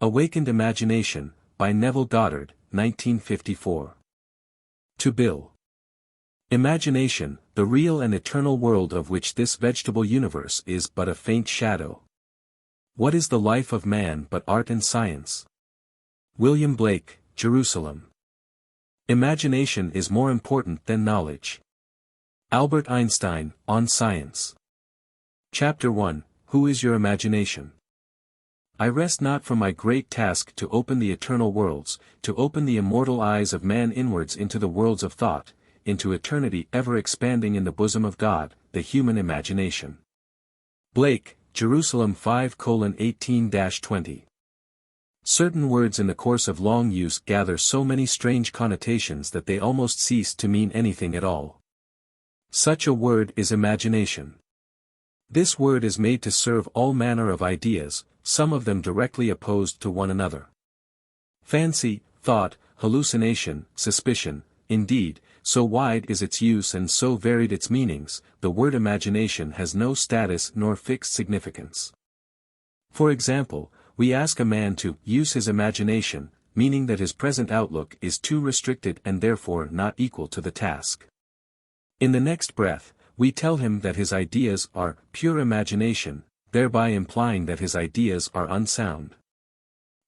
Awakened Imagination, by Neville Goddard, 1954. To Bill. Imagination, the real and eternal world of which this vegetable universe is but a faint shadow. What is the life of man but art and science? William Blake, Jerusalem. Imagination is more important than knowledge. Albert Einstein, on Science. Chapter 1, Who is your imagination? I rest not from my great task to open the eternal worlds, to open the immortal eyes of man inwards into the worlds of thought, into eternity ever expanding in the bosom of God, the human imagination. Blake, Jerusalem 5:18-20. Certain words in the course of long use gather so many strange connotations that they almost cease to mean anything at all. Such a word is imagination. This word is made to serve all manner of ideas, some of them directly opposed to one another. Fancy, thought, hallucination, suspicion, indeed, so wide is its use and so varied its meanings, the word imagination has no status nor fixed significance. For example, we ask a man to use his imagination, meaning that his present outlook is too restricted and therefore not equal to the task. In the next breath, we tell him that his ideas are pure imagination, thereby implying that his ideas are unsound.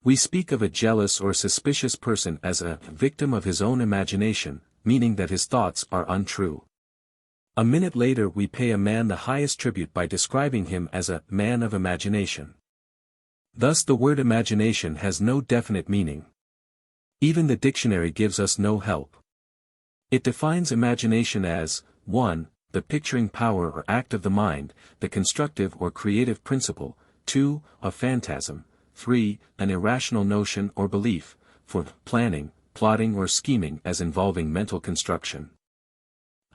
We speak of a jealous or suspicious person as a victim of his own imagination, meaning that his thoughts are untrue. A minute later we pay a man the highest tribute by describing him as a man of imagination. Thus the word imagination has no definite meaning. Even the dictionary gives us no help. It defines imagination as 1. The picturing power or act of the mind, the constructive or creative principle, 2. A phantasm, 3. An irrational notion or belief, 4. Planning, plotting or scheming as involving mental construction.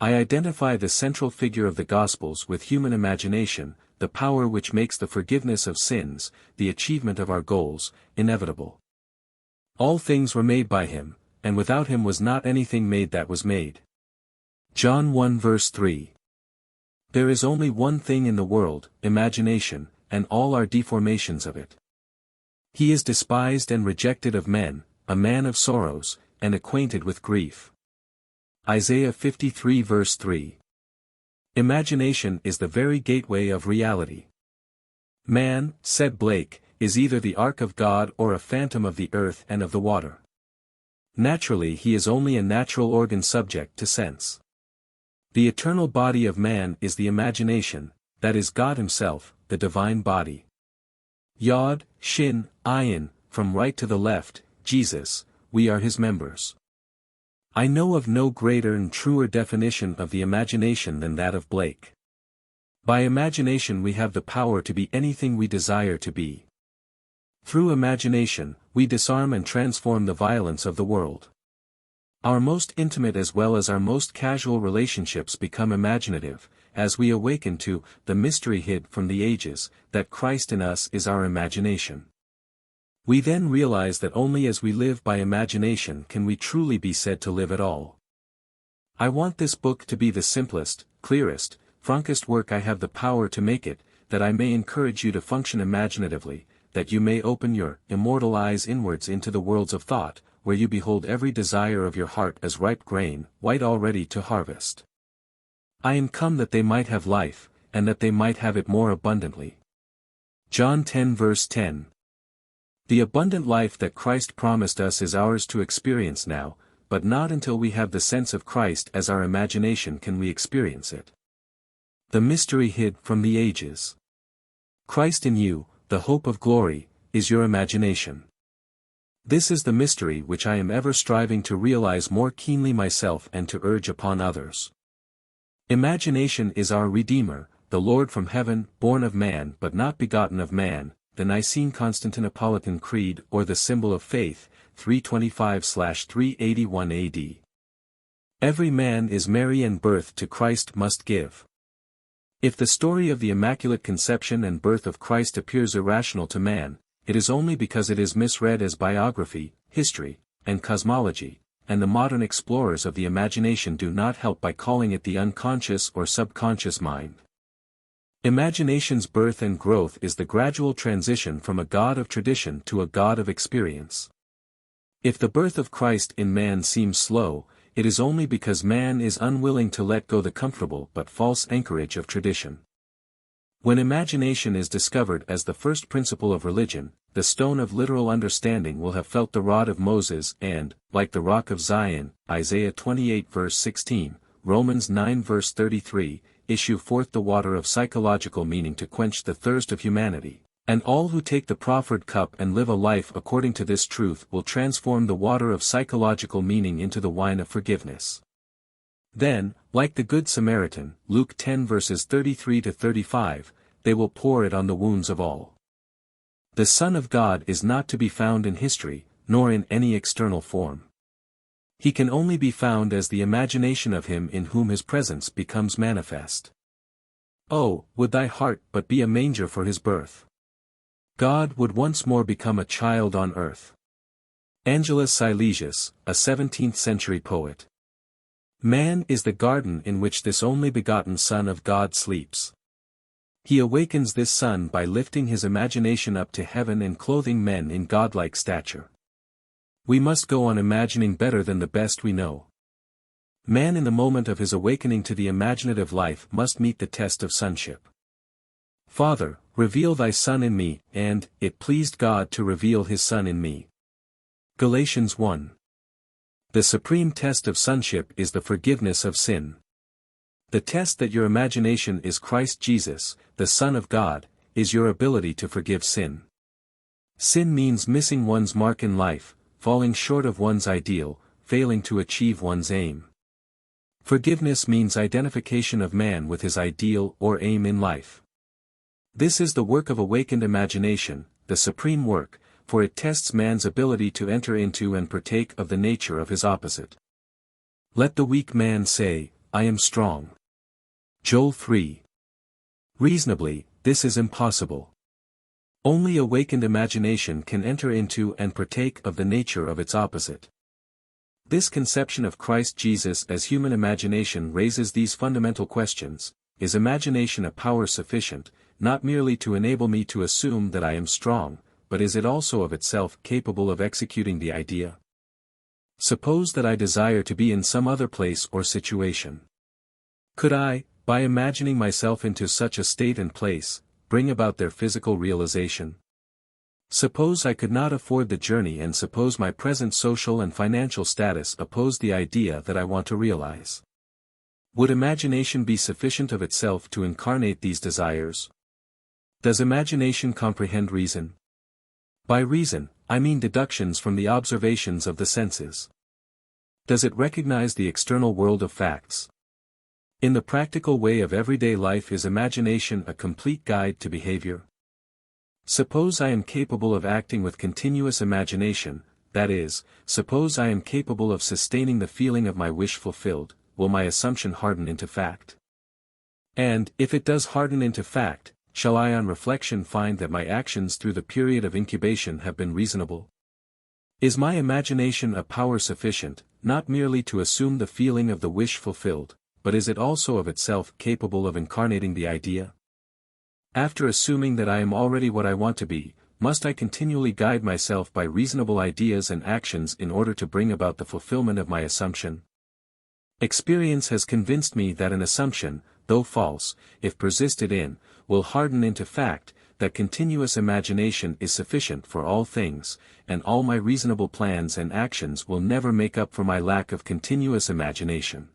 I identify the central figure of the Gospels with human imagination, the power which makes the forgiveness of sins, the achievement of our goals, inevitable. All things were made by him, and without him was not anything made that was made. John 1 verse 3. There is only one thing in the world, imagination, and all are deformations of it. He is despised and rejected of men, a man of sorrows, and acquainted with grief. Isaiah 53 verse 3. Imagination is the very gateway of reality. Man, said Blake, is either the ark of God or a phantom of the earth and of the water. Naturally he is only a natural organ subject to sense. The eternal body of man is the imagination, that is God himself, the divine body. Yod, Shin, Ayin, from right to the left, Jesus, we are his members. I know of no greater and truer definition of the imagination than that of Blake. By imagination we have the power to be anything we desire to be. Through imagination, we disarm and transform the violence of the world. Our most intimate as well as our most casual relationships become imaginative, as we awaken to the mystery hid from the ages, that Christ in us is our imagination. We then realize that only as we live by imagination can we truly be said to live at all. I want this book to be the simplest, clearest, frankest work I have the power to make it, that I may encourage you to function imaginatively, that you may open your immortal eyes inwards into the worlds of thought, where you behold every desire of your heart as ripe grain, white already to harvest. I am come that they might have life, and that they might have it more abundantly. John 10 verse 10. The abundant life that Christ promised us is ours to experience now, but not until we have the sense of Christ as our imagination can we experience it. The mystery hid from the ages. Christ in you, the hope of glory, is your imagination. This is the mystery which I am ever striving to realize more keenly myself and to urge upon others. Imagination is our Redeemer, the Lord from heaven, born of man but not begotten of man, the Nicene-Constantinopolitan Creed or the symbol of faith, 325/381 AD. Every man is Mary and birth to Christ must give. If the story of the Immaculate Conception and birth of Christ appears irrational to man, it is only because it is misread as biography, history, and cosmology, and the modern explorers of the imagination do not help by calling it the unconscious or subconscious mind. Imagination's birth and growth is the gradual transition from a god of tradition to a god of experience. If the birth of Christ in man seems slow, it is only because man is unwilling to let go the comfortable but false anchorage of tradition. When imagination is discovered as the first principle of religion, the stone of literal understanding will have felt the rod of Moses and, like the rock of Zion, Isaiah 28 verse 16, Romans 9 verse 33, issue forth the water of psychological meaning to quench the thirst of humanity, and all who take the proffered cup and live a life according to this truth will transform the water of psychological meaning into the wine of forgiveness. Then, like the Good Samaritan, Luke 10 verses 33 to 35, they will pour it on the wounds of all. The Son of God is not to be found in history, nor in any external form. He can only be found as the imagination of him in whom his presence becomes manifest. Oh, would thy heart but be a manger for his birth! God would once more become a child on earth. Angelus Silesius, a 17th-century poet. Man is the garden in which this only begotten Son of God sleeps. He awakens this Son by lifting his imagination up to heaven and clothing men in godlike stature. We must go on imagining better than the best we know. Man in the moment of his awakening to the imaginative life must meet the test of sonship. Father, reveal thy Son in me, and, it pleased God to reveal his Son in me. Galatians 1. The supreme test of sonship is the forgiveness of sin. The test that your imagination is Christ Jesus, the Son of God, is your ability to forgive sin. Sin means missing one's mark in life, falling short of one's ideal, failing to achieve one's aim. Forgiveness means identification of man with his ideal or aim in life. This is the work of awakened imagination, the supreme work, for it tests man's ability to enter into and partake of the nature of his opposite. Let the weak man say, I am strong. Joel 3. Reasonably, this is impossible. Only awakened imagination can enter into and partake of the nature of its opposite. This conception of Christ Jesus as human imagination raises these fundamental questions. Is imagination a power sufficient, not merely to enable me to assume that I am strong, but is it also of itself capable of executing the idea? Suppose that I desire to be in some other place or situation. Could I, by imagining myself into such a state and place, bring about their physical realization? Suppose I could not afford the journey, and suppose my present social and financial status opposed the idea that I want to realize. Would imagination be sufficient of itself to incarnate these desires? Does imagination comprehend reason? By reason, I mean deductions from the observations of the senses. Does it recognize the external world of facts? In the practical way of everyday life, is imagination a complete guide to behavior? Suppose I am capable of acting with continuous imagination, that is, suppose I am capable of sustaining the feeling of my wish fulfilled, will my assumption harden into fact? And, if it does harden into fact, shall I on reflection find that my actions through the period of incubation have been reasonable? Is my imagination a power sufficient, not merely to assume the feeling of the wish fulfilled, but is it also of itself capable of incarnating the idea? After assuming that I am already what I want to be, must I continually guide myself by reasonable ideas and actions in order to bring about the fulfillment of my assumption? Experience has convinced me that an assumption, though false, if persisted in, will harden into fact, that continuous imagination is sufficient for all things, and all my reasonable plans and actions will never make up for my lack of continuous imagination.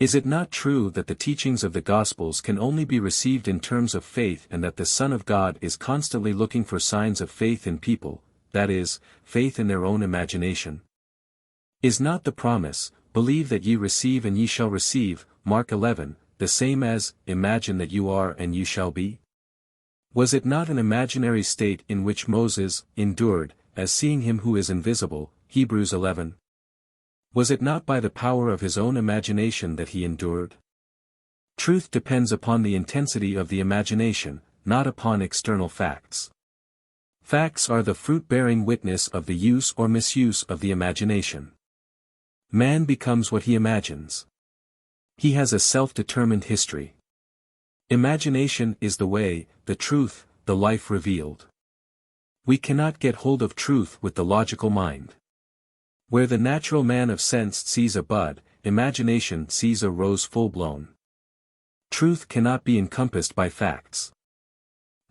Is it not true that the teachings of the Gospels can only be received in terms of faith, and that the Son of God is constantly looking for signs of faith in people, that is, faith in their own imagination? Is not the promise, believe that ye receive and ye shall receive, Mark 11, the same as, imagine that you are and you shall be? Was it not an imaginary state in which Moses endured, as seeing him who is invisible, Hebrews 11? Was it not by the power of his own imagination that he endured? Truth depends upon the intensity of the imagination, not upon external facts. Facts are the fruit-bearing witness of the use or misuse of the imagination. Man becomes what he imagines. He has a self-determined history. Imagination is the way, the truth, the life revealed. We cannot get hold of truth with the logical mind. Where the natural man of sense sees a bud, imagination sees a rose full-blown. Truth cannot be encompassed by facts.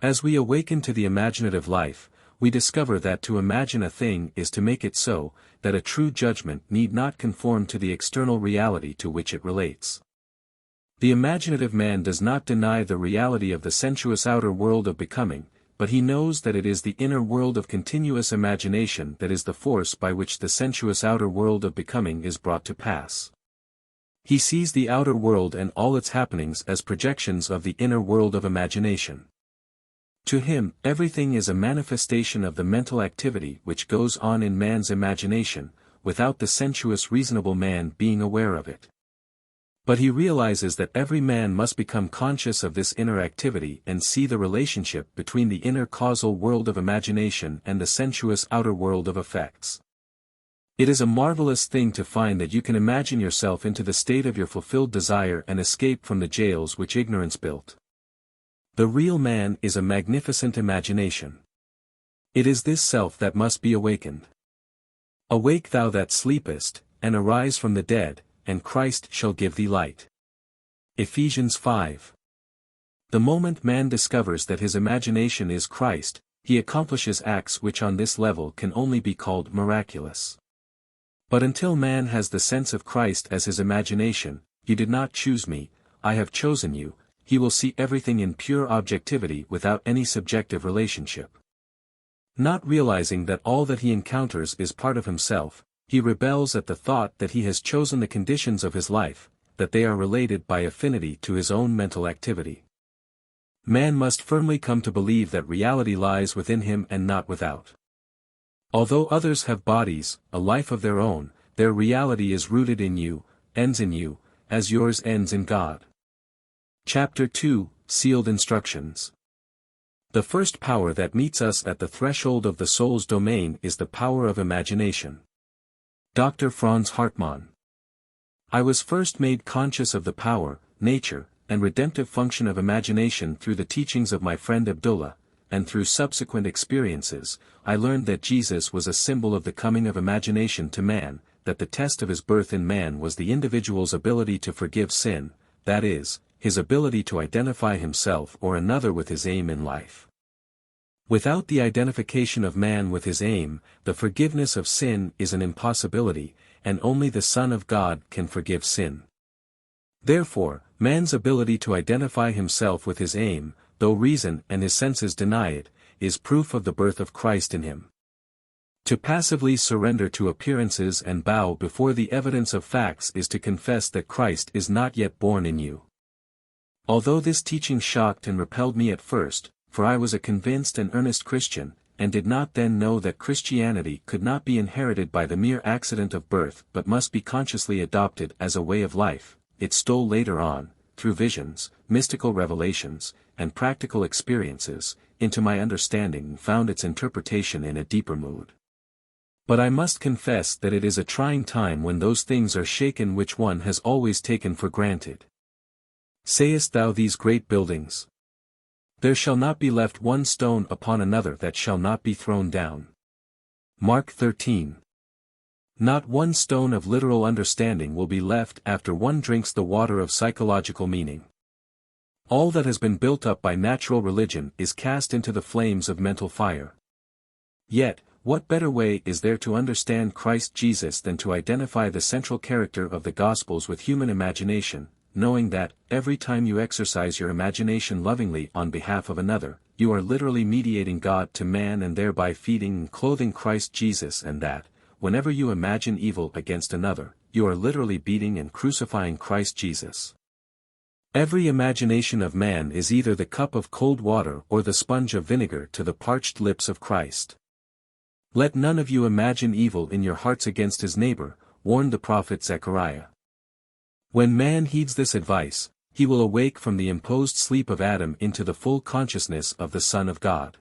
As we awaken to the imaginative life, we discover that to imagine a thing is to make it so, that a true judgment need not conform to the external reality to which it relates. The imaginative man does not deny the reality of the sensuous outer world of becoming, but he knows that it is the inner world of continuous imagination that is the force by which the sensuous outer world of becoming is brought to pass. He sees the outer world and all its happenings as projections of the inner world of imagination. To him, everything is a manifestation of the mental activity which goes on in man's imagination, without the sensuous reasonable man being aware of it. But he realizes that every man must become conscious of this inner activity and see the relationship between the inner causal world of imagination and the sensuous outer world of effects. It is a marvelous thing to find that you can imagine yourself into the state of your fulfilled desire and escape from the jails which ignorance built. The real man is a magnificent imagination. It is this self that must be awakened. Awake thou that sleepest, and arise from the dead, and Christ shall give thee light. Ephesians 5. The moment man discovers that his imagination is Christ, he accomplishes acts which on this level can only be called miraculous. But until man has the sense of Christ as his imagination, you did not choose me, I have chosen you, he will see everything in pure objectivity without any subjective relationship. Not realizing that all that he encounters is part of himself, he rebels at the thought that he has chosen the conditions of his life, that they are related by affinity to his own mental activity. Man must firmly come to believe that reality lies within him and not without. Although others have bodies, a life of their own, their reality is rooted in you, ends in you, as yours ends in God. Chapter 2, Sealed Instructions. The first power that meets us at the threshold of the soul's domain is the power of imagination. Dr. Franz Hartmann. I was first made conscious of the power, nature, and redemptive function of imagination through the teachings of my friend Abdullah, and through subsequent experiences, I learned that Jesus was a symbol of the coming of imagination to man, that the test of his birth in man was the individual's ability to forgive sin, that is, his ability to identify himself or another with his aim in life. Without the identification of man with his aim, the forgiveness of sin is an impossibility, and only the Son of God can forgive sin. Therefore, man's ability to identify himself with his aim, though reason and his senses deny it, is proof of the birth of Christ in him. To passively surrender to appearances and bow before the evidence of facts is to confess that Christ is not yet born in you. Although this teaching shocked and repelled me at first, for I was a convinced and earnest Christian, and did not then know that Christianity could not be inherited by the mere accident of birth but must be consciously adopted as a way of life, it stole later on, through visions, mystical revelations, and practical experiences, into my understanding and found its interpretation in a deeper mood. But I must confess that it is a trying time when those things are shaken which one has always taken for granted. Sayest thou these great buildings? There shall not be left one stone upon another that shall not be thrown down. Mark 13. Not one stone of literal understanding will be left after one drinks the water of psychological meaning. All that has been built up by natural religion is cast into the flames of mental fire. Yet, what better way is there to understand Christ Jesus than to identify the central character of the Gospels with human imagination, knowing that, every time you exercise your imagination lovingly on behalf of another, you are literally mediating God to man and thereby feeding and clothing Christ Jesus, and that, whenever you imagine evil against another, you are literally beating and crucifying Christ Jesus. Every imagination of man is either the cup of cold water or the sponge of vinegar to the parched lips of Christ. Let none of you imagine evil in your hearts against his neighbor, warned the prophet Zechariah. When man heeds this advice, he will awake from the imposed sleep of Adam into the full consciousness of the Son of God.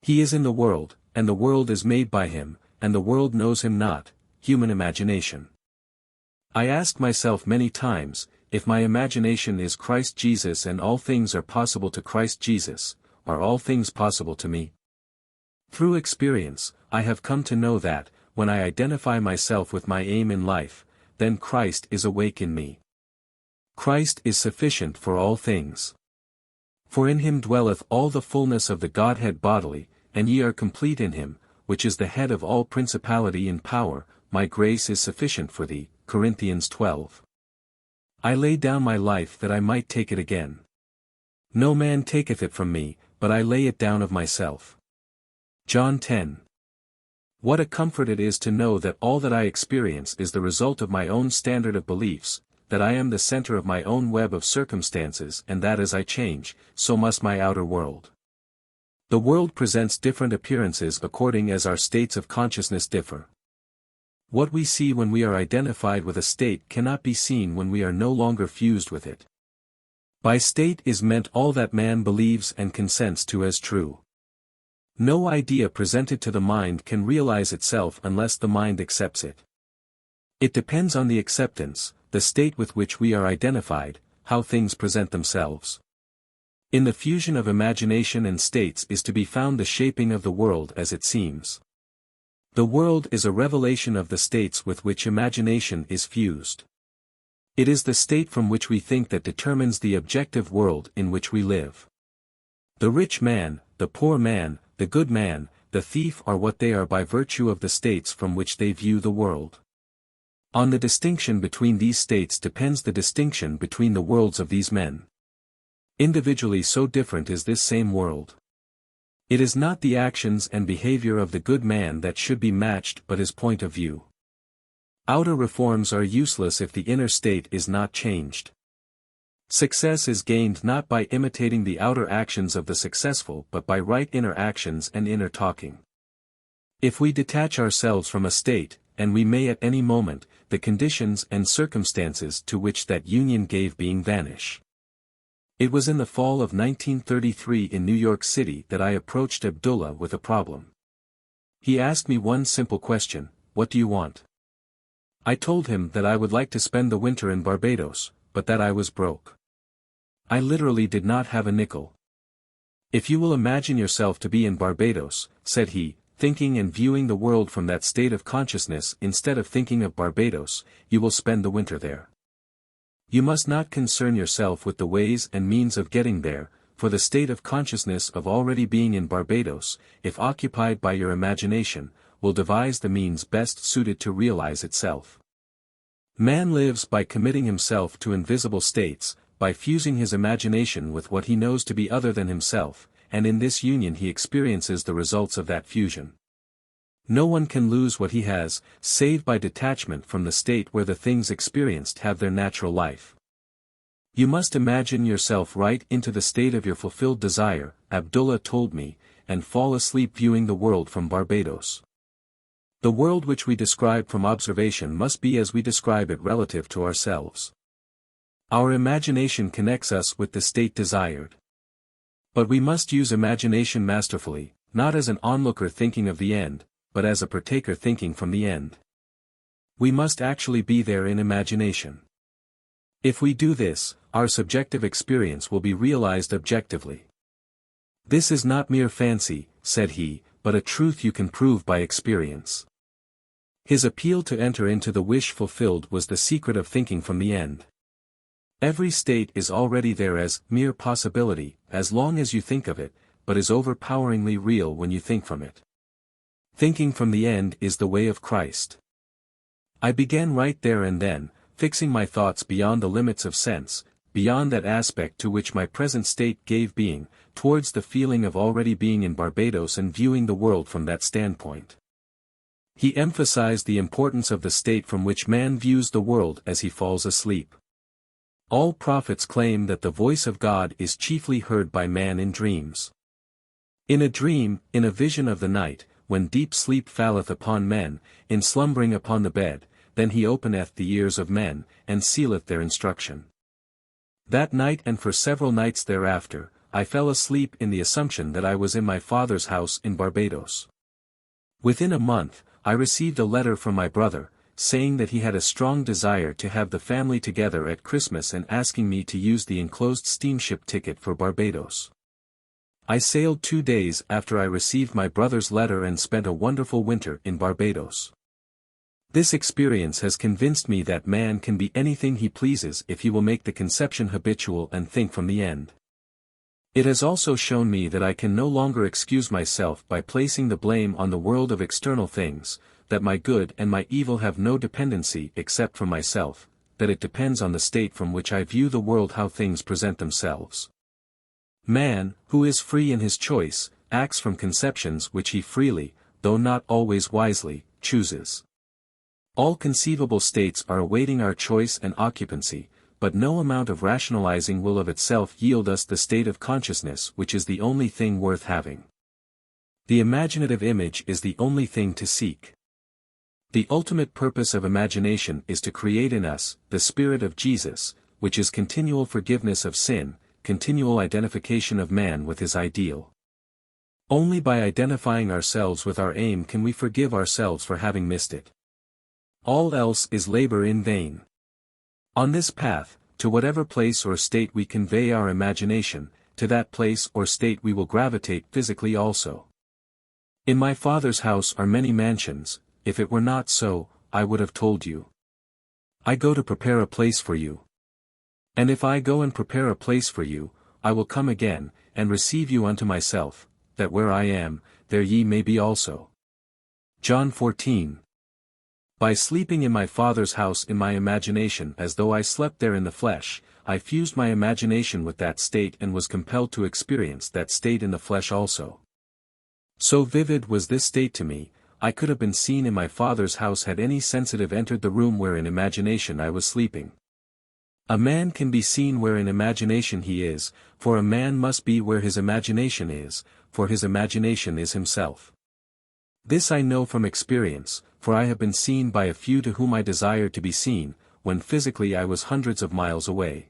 He is in the world, and the world is made by him, and the world knows him not, human imagination. I asked myself many times, if my imagination is Christ Jesus and all things are possible to Christ Jesus, are all things possible to me? Through experience, I have come to know that, when I identify myself with my aim in life, then Christ is awake in me. Christ is sufficient for all things. For in him dwelleth all the fullness of the Godhead bodily, and ye are complete in him, which is the head of all principality and power. My grace is sufficient for thee. Corinthians 12. I lay down my life that I might take it again. No man taketh it from me, but I lay it down of myself. John 10. What a comfort it is to know that all that I experience is the result of my own standard of beliefs, that I am the center of my own web of circumstances, and that as I change, so must my outer world. The world presents different appearances according as our states of consciousness differ. What we see when we are identified with a state cannot be seen when we are no longer fused with it. By state is meant all that man believes and consents to as true. No idea presented to the mind can realize itself unless the mind accepts it. It depends on the acceptance, the state with which we are identified, how things present themselves. In the fusion of imagination and states is to be found the shaping of the world as it seems. The world is a revelation of the states with which imagination is fused. It is the state from which we think that determines the objective world in which we live. The rich man, the poor man, the good man, the thief are what they are by virtue of the states from which they view the world. On the distinction between these states depends the distinction between the worlds of these men. Individually so different is this same world. It is not the actions and behavior of the good man that should be matched but his point of view. Outer reforms are useless if the inner state is not changed. Success is gained not by imitating the outer actions of the successful but by right inner actions and inner talking. If we detach ourselves from a state, and we may at any moment, the conditions and circumstances to which that union gave being vanish. It was in the fall of 1933 in New York City that I approached Abdullah with a problem. He asked me one simple question: what do you want? I told him that I would like to spend the winter in Barbados, but that I was broke. I literally did not have a nickel. If you will imagine yourself to be in Barbados, said he, thinking and viewing the world from that state of consciousness instead of thinking of Barbados, you will spend the winter there. You must not concern yourself with the ways and means of getting there, for the state of consciousness of already being in Barbados, if occupied by your imagination, will devise the means best suited to realize itself. Man lives by committing himself to invisible states, by fusing his imagination with what he knows to be other than himself, and in this union he experiences the results of that fusion. No one can lose what he has, save by detachment from the state where the things experienced have their natural life. You must imagine yourself right into the state of your fulfilled desire, Abdullah told me, and fall asleep viewing the world from Barbados. The world which we describe from observation must be as we describe it relative to ourselves. Our imagination connects us with the state desired. But we must use imagination masterfully, not as an onlooker thinking of the end, but as a partaker thinking from the end. We must actually be there in imagination. If we do this, our subjective experience will be realized objectively. This is not mere fancy, said he, but a truth you can prove by experience. His appeal to enter into the wish fulfilled was the secret of thinking from the end. Every state is already there as mere possibility, as long as you think of it, but is overpoweringly real when you think from it. Thinking from the end is the way of Christ. I began right there and then, fixing my thoughts beyond the limits of sense, beyond that aspect to which my present state gave being, towards the feeling of already being in Barbados and viewing the world from that standpoint. He emphasized the importance of the state from which man views the world as he falls asleep. All prophets claim that the voice of God is chiefly heard by man in dreams. In a dream, in a vision of the night, when deep sleep falleth upon men, in slumbering upon the bed, then he openeth the ears of men, and sealeth their instruction. That night and for several nights thereafter, I fell asleep in the assumption that I was in my father's house in Barbados. Within a month, I received a letter from my brother, saying that he had a strong desire to have the family together at Christmas and asking me to use the enclosed steamship ticket for Barbados. I sailed 2 days after I received my brother's letter and spent a wonderful winter in Barbados. This experience has convinced me that man can be anything he pleases if he will make the conception habitual and think from the end. It has also shown me that I can no longer excuse myself by placing the blame on the world of external things, that my good and my evil have no dependency except from myself, that it depends on the state from which I view the world how things present themselves. Man, who is free in his choice, acts from conceptions which he freely, though not always wisely, chooses. All conceivable states are awaiting our choice and occupancy, but no amount of rationalizing will of itself yield us the state of consciousness which is the only thing worth having. The imaginative image is the only thing to seek. The ultimate purpose of imagination is to create in us the spirit of Jesus, which is continual forgiveness of sin, continual identification of man with his ideal. Only by identifying ourselves with our aim can we forgive ourselves for having missed it. All else is labor in vain. On this path, to whatever place or state we convey our imagination, to that place or state we will gravitate physically also. In my Father's house are many mansions. If it were not so, I would have told you. I go to prepare a place for you. And if I go and prepare a place for you, I will come again, and receive you unto myself, that where I am, there ye may be also. John 14. By sleeping in my Father's house in my imagination as though I slept there in the flesh, I fused my imagination with that state and was compelled to experience that state in the flesh also. So vivid was this state to me, I could have been seen in my Father's house had any sensitive entered the room where in imagination I was sleeping. A man can be seen where in imagination he is, for a man must be where his imagination is, for his imagination is himself. This I know from experience, for I have been seen by a few to whom I desired to be seen, when physically I was hundreds of miles away.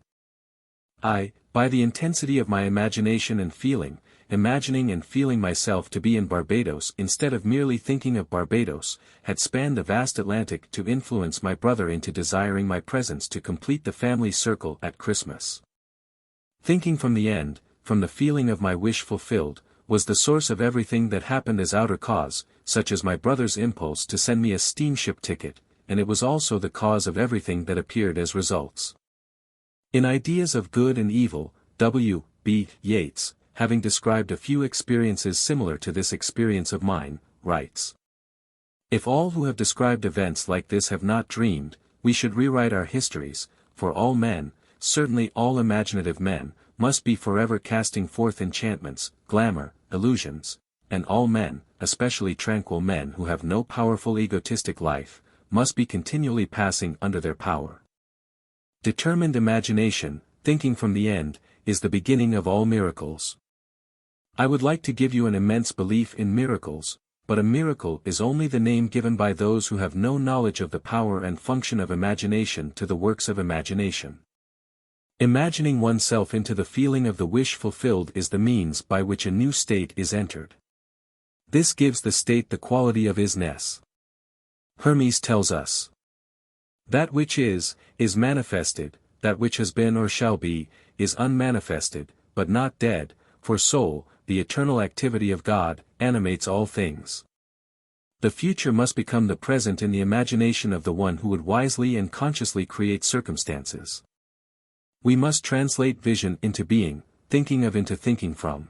I, by the intensity of my imagination and feeling, imagining and feeling myself to be in Barbados instead of merely thinking of Barbados, had spanned the vast Atlantic to influence my brother into desiring my presence to complete the family circle at Christmas. Thinking from the end, from the feeling of my wish fulfilled, was the source of everything that happened as outer cause, such as my brother's impulse to send me a steamship ticket, and it was also the cause of everything that appeared as results. In Ideas of Good and Evil, W. B. Yeats, having described a few experiences similar to this experience of mine, writes: If all who have described events like this have not dreamed, we should rewrite our histories, for all men, certainly all imaginative men, must be forever casting forth enchantments, glamour, illusions, and all men, especially tranquil men who have no powerful egotistic life, must be continually passing under their power. Determined imagination, thinking from the end, is the beginning of all miracles. I would like to give you an immense belief in miracles, but a miracle is only the name given by those who have no knowledge of the power and function of imagination to the works of imagination. Imagining oneself into the feeling of the wish fulfilled is the means by which a new state is entered. This gives the state the quality of isness. Hermes tells us, that which is manifested, that which has been or shall be, is unmanifested, but not dead, for soul, the eternal activity of God, animates all things. The future must become the present in the imagination of the one who would wisely and consciously create circumstances. We must translate vision into being, thinking of into thinking from.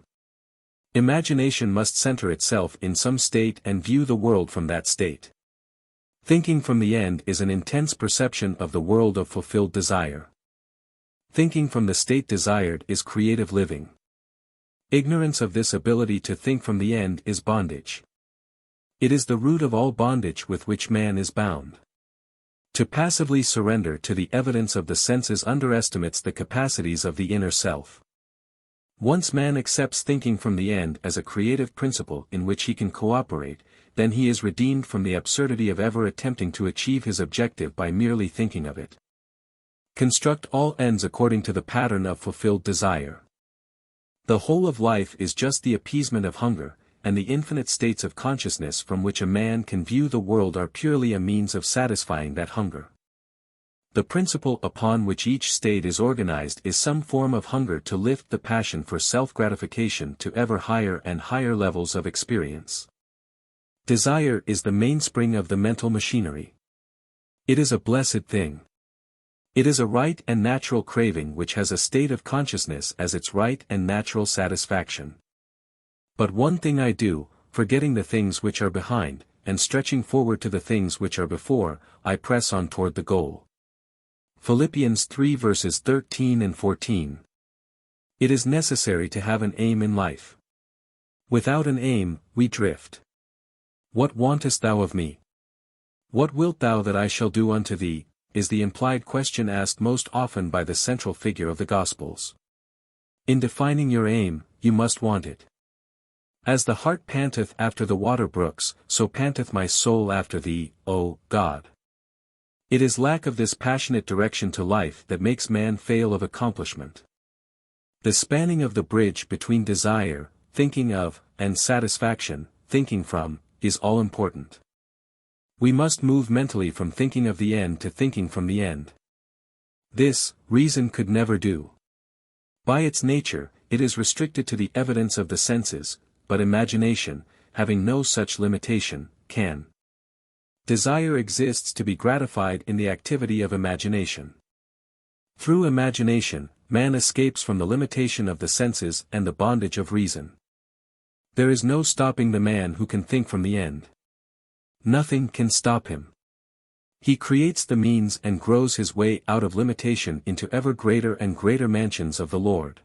Imagination must center itself in some state and view the world from that state. Thinking from the end is an intense perception of the world of fulfilled desire. Thinking from the state desired is creative living. Ignorance of this ability to think from the end is bondage. It is the root of all bondage with which man is bound. To passively surrender to the evidence of the senses underestimates the capacities of the inner self. Once man accepts thinking from the end as a creative principle in which he can cooperate, then he is redeemed from the absurdity of ever attempting to achieve his objective by merely thinking of it. Construct all ends according to the pattern of fulfilled desire. The whole of life is just the appeasement of hunger, and the infinite states of consciousness from which a man can view the world are purely a means of satisfying that hunger. The principle upon which each state is organized is some form of hunger to lift the passion for self-gratification to ever higher and higher levels of experience. Desire is the mainspring of the mental machinery. It is a blessed thing. It is a right and natural craving which has a state of consciousness as its right and natural satisfaction. But one thing I do, forgetting the things which are behind, and stretching forward to the things which are before, I press on toward the goal. Philippians 3 verses 13 and 14. It is necessary to have an aim in life. Without an aim, we drift. What wantest thou of me? What wilt thou that I shall do unto thee, is the implied question asked most often by the central figure of the Gospels. In defining your aim, you must want it. As the hart panteth after the water brooks, so panteth my soul after thee, O God. It is lack of this passionate direction to life that makes man fail of accomplishment. The spanning of the bridge between desire, thinking of, and satisfaction, thinking from, is all important. We must move mentally from thinking of the end to thinking from the end. This, reason could never do. By its nature, it is restricted to the evidence of the senses, but imagination, having no such limitation, can. Desire exists to be gratified in the activity of imagination. Through imagination, man escapes from the limitation of the senses and the bondage of reason. There is no stopping the man who can think from the end. Nothing can stop him. He creates the means and grows his way out of limitation into ever greater and greater mansions of the Lord.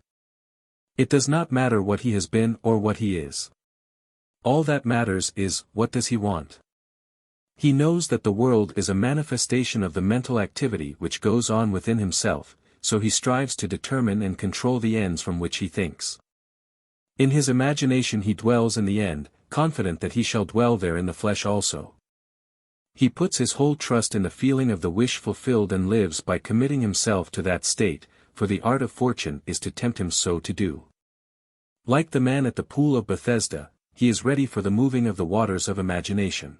It does not matter what he has been or what he is. All that matters is, what does he want? He knows that the world is a manifestation of the mental activity which goes on within himself, so he strives to determine and control the ends from which he thinks. In his imagination he dwells in the end, confident that he shall dwell there in the flesh also. He puts his whole trust in the feeling of the wish fulfilled and lives by committing himself to that state, for the art of fortune is to tempt him so to do. Like the man at the pool of Bethesda, he is ready for the moving of the waters of imagination.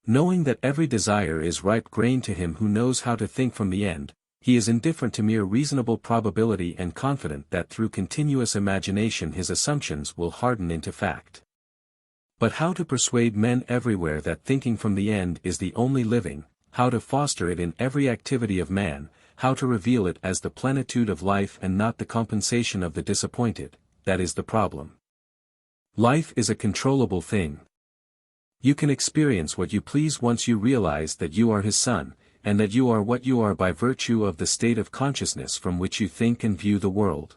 Knowing that every desire is ripe grain to him who knows how to think from the end, he is indifferent to mere reasonable probability and confident that through continuous imagination his assumptions will harden into fact. But how to persuade men everywhere that thinking from the end is the only living, how to foster it in every activity of man, how to reveal it as the plenitude of life and not the compensation of the disappointed, that is the problem. Life is a controllable thing. You can experience what you please once you realize that you are his son, and that you are what you are by virtue of the state of consciousness from which you think and view the world.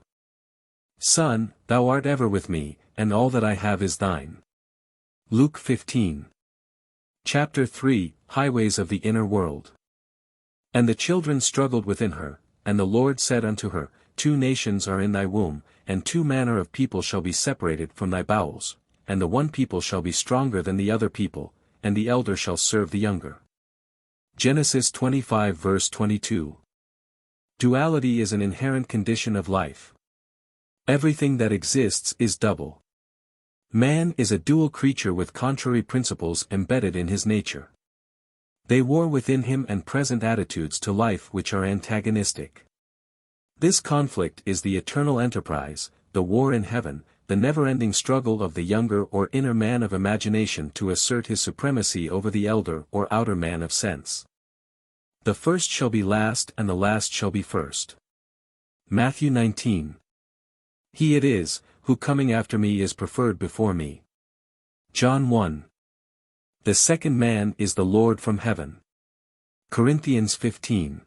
Son, thou art ever with me, and all that I have is thine. Luke 15. Chapter 3, Highways of the Inner World. And the children struggled within her, and the Lord said unto her, 2 nations are in thy womb, and 2 manner of people shall be separated from thy bowels, and the one people shall be stronger than the other people, and the elder shall serve the younger. Genesis 25 verse 22. Duality is an inherent condition of life. Everything that exists is double. Man is a dual creature with contrary principles embedded in his nature. They war within him and present attitudes to life which are antagonistic. This conflict is the eternal enterprise, the war in heaven, the never-ending struggle of the younger or inner man of imagination to assert his supremacy over the elder or outer man of sense. The first shall be last and the last shall be first. Matthew 19. He it is, who coming after me is preferred before me. John 1. The second man is the Lord from heaven. Corinthians 15.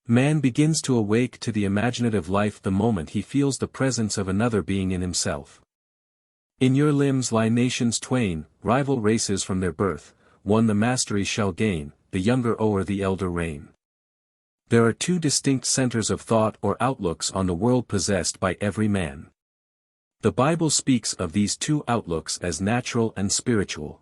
Man begins to awake to the imaginative life the moment he feels the presence of another being in himself. In your limbs lie nations twain, rival races from their birth, one the mastery shall gain, the younger o'er the elder reign. There are 2 distinct centers of thought or outlooks on the world possessed by every man. The Bible speaks of these 2 outlooks as natural and spiritual.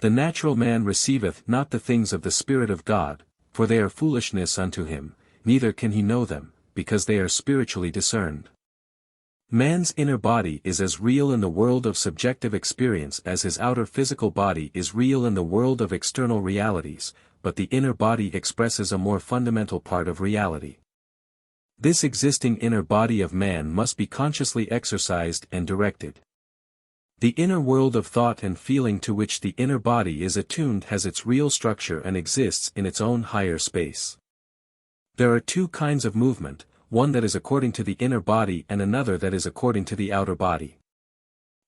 The natural man receiveth not the things of the Spirit of God, for they are foolishness unto him, neither can he know them, because they are spiritually discerned. Man's inner body is as real in the world of subjective experience as his outer physical body is real in the world of external realities, but the inner body expresses a more fundamental part of reality. This existing inner body of man must be consciously exercised and directed. The inner world of thought and feeling to which the inner body is attuned has its real structure and exists in its own higher space. There are two kinds of movement, one that is according to the inner body and another that is according to the outer body.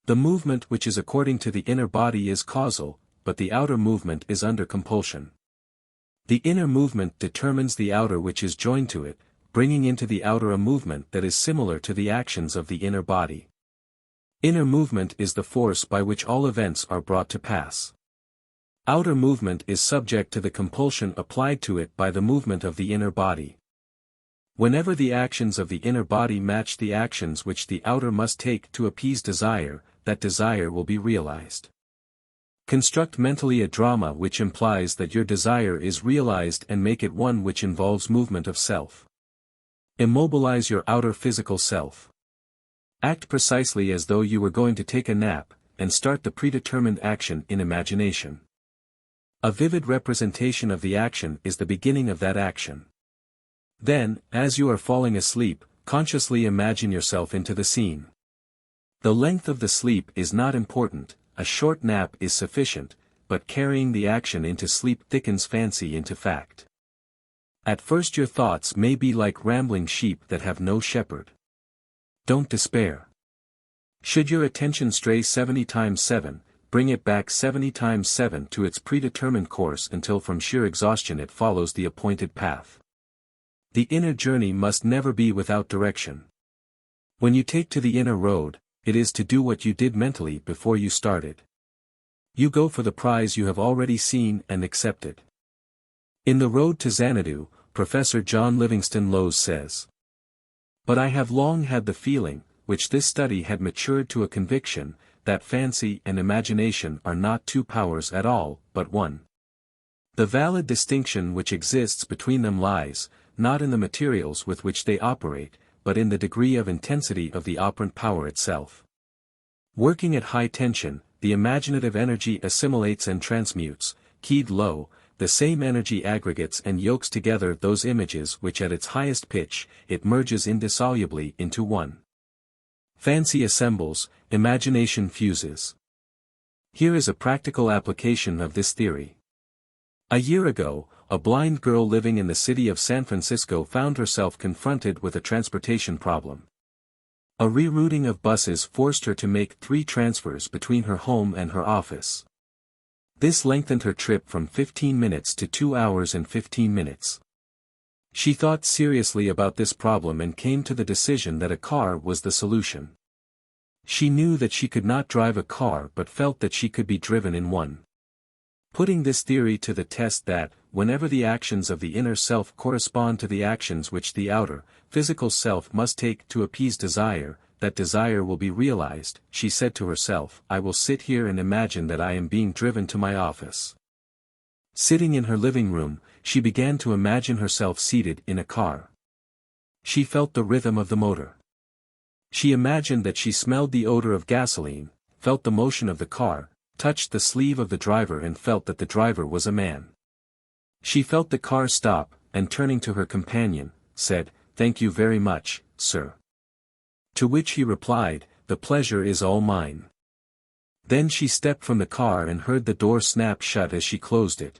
The movement which is according to the inner body is causal, but the outer movement is under compulsion. The inner movement determines the outer which is joined to it, bringing into the outer a movement that is similar to the actions of the inner body. Inner movement is the force by which all events are brought to pass. Outer movement is subject to the compulsion applied to it by the movement of the inner body. Whenever the actions of the inner body match the actions which the outer must take to appease desire, that desire will be realized. Construct mentally a drama which implies that your desire is realized and make it one which involves movement of self. Immobilize your outer physical self. Act precisely as though you were going to take a nap, and start the predetermined action in imagination. A vivid representation of the action is the beginning of that action. Then, as you are falling asleep, consciously imagine yourself into the scene. The length of the sleep is not important, a short nap is sufficient, but carrying the action into sleep thickens fancy into fact. At first your thoughts may be like rambling sheep that have no shepherd. Don't despair. Should your attention stray 70 times 7, bring it back 70 times 7 to its predetermined course until from sheer exhaustion it follows the appointed path. The inner journey must never be without direction. When you take to the inner road, it is to do what you did mentally before you started. You go for the prize you have already seen and accepted. In The Road to Xanadu, Professor John Livingston Lowes says, "But I have long had the feeling, which this study had matured to a conviction, that fancy and imagination are not two powers at all, but one. The valid distinction which exists between them lies, not in the materials with which they operate, but in the degree of intensity of the operant power itself. Working at high tension, the imaginative energy assimilates and transmutes, keyed low, the same energy aggregates and yokes together those images which at its highest pitch, it merges indissolubly into one. Fancy assembles, imagination fuses." Here is a practical application of this theory. A year ago, a blind girl living in the city of San Francisco found herself confronted with a transportation problem. A rerouting of buses forced her to make 3 transfers between her home and her office. This lengthened her trip from 15 minutes to 2 hours and 15 minutes. She thought seriously about this problem and came to the decision that a car was the solution. She knew that she could not drive a car but felt that she could be driven in one. Putting this theory to the test that, whenever the actions of the inner self correspond to the actions which the outer, physical self must take to appease desire, that desire will be realized, she said to herself, "I will sit here and imagine that I am being driven to my office." Sitting in her living room, she began to imagine herself seated in a car. She felt the rhythm of the motor. She imagined that she smelled the odor of gasoline, felt the motion of the car, touched the sleeve of the driver and felt that the driver was a man. She felt the car stop, and turning to her companion, said, "Thank you very much, sir." To which he replied, "The pleasure is all mine." Then she stepped from the car and heard the door snap shut as she closed it.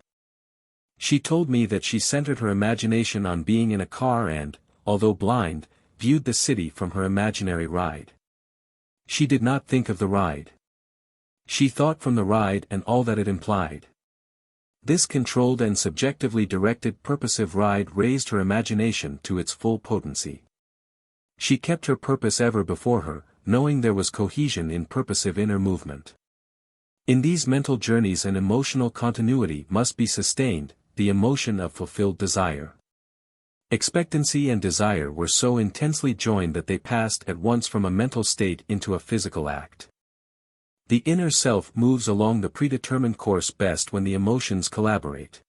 She told me that she centered her imagination on being in a car and, although blind, viewed the city from her imaginary ride. She did not think of the ride. She thought from the ride and all that it implied. This controlled and subjectively directed purposive ride raised her imagination to its full potency. She kept her purpose ever before her, knowing there was cohesion in purposive inner movement. In these mental journeys an emotional continuity must be sustained, the emotion of fulfilled desire. Expectancy and desire were so intensely joined that they passed at once from a mental state into a physical act. The inner self moves along the predetermined course best when the emotions collaborate.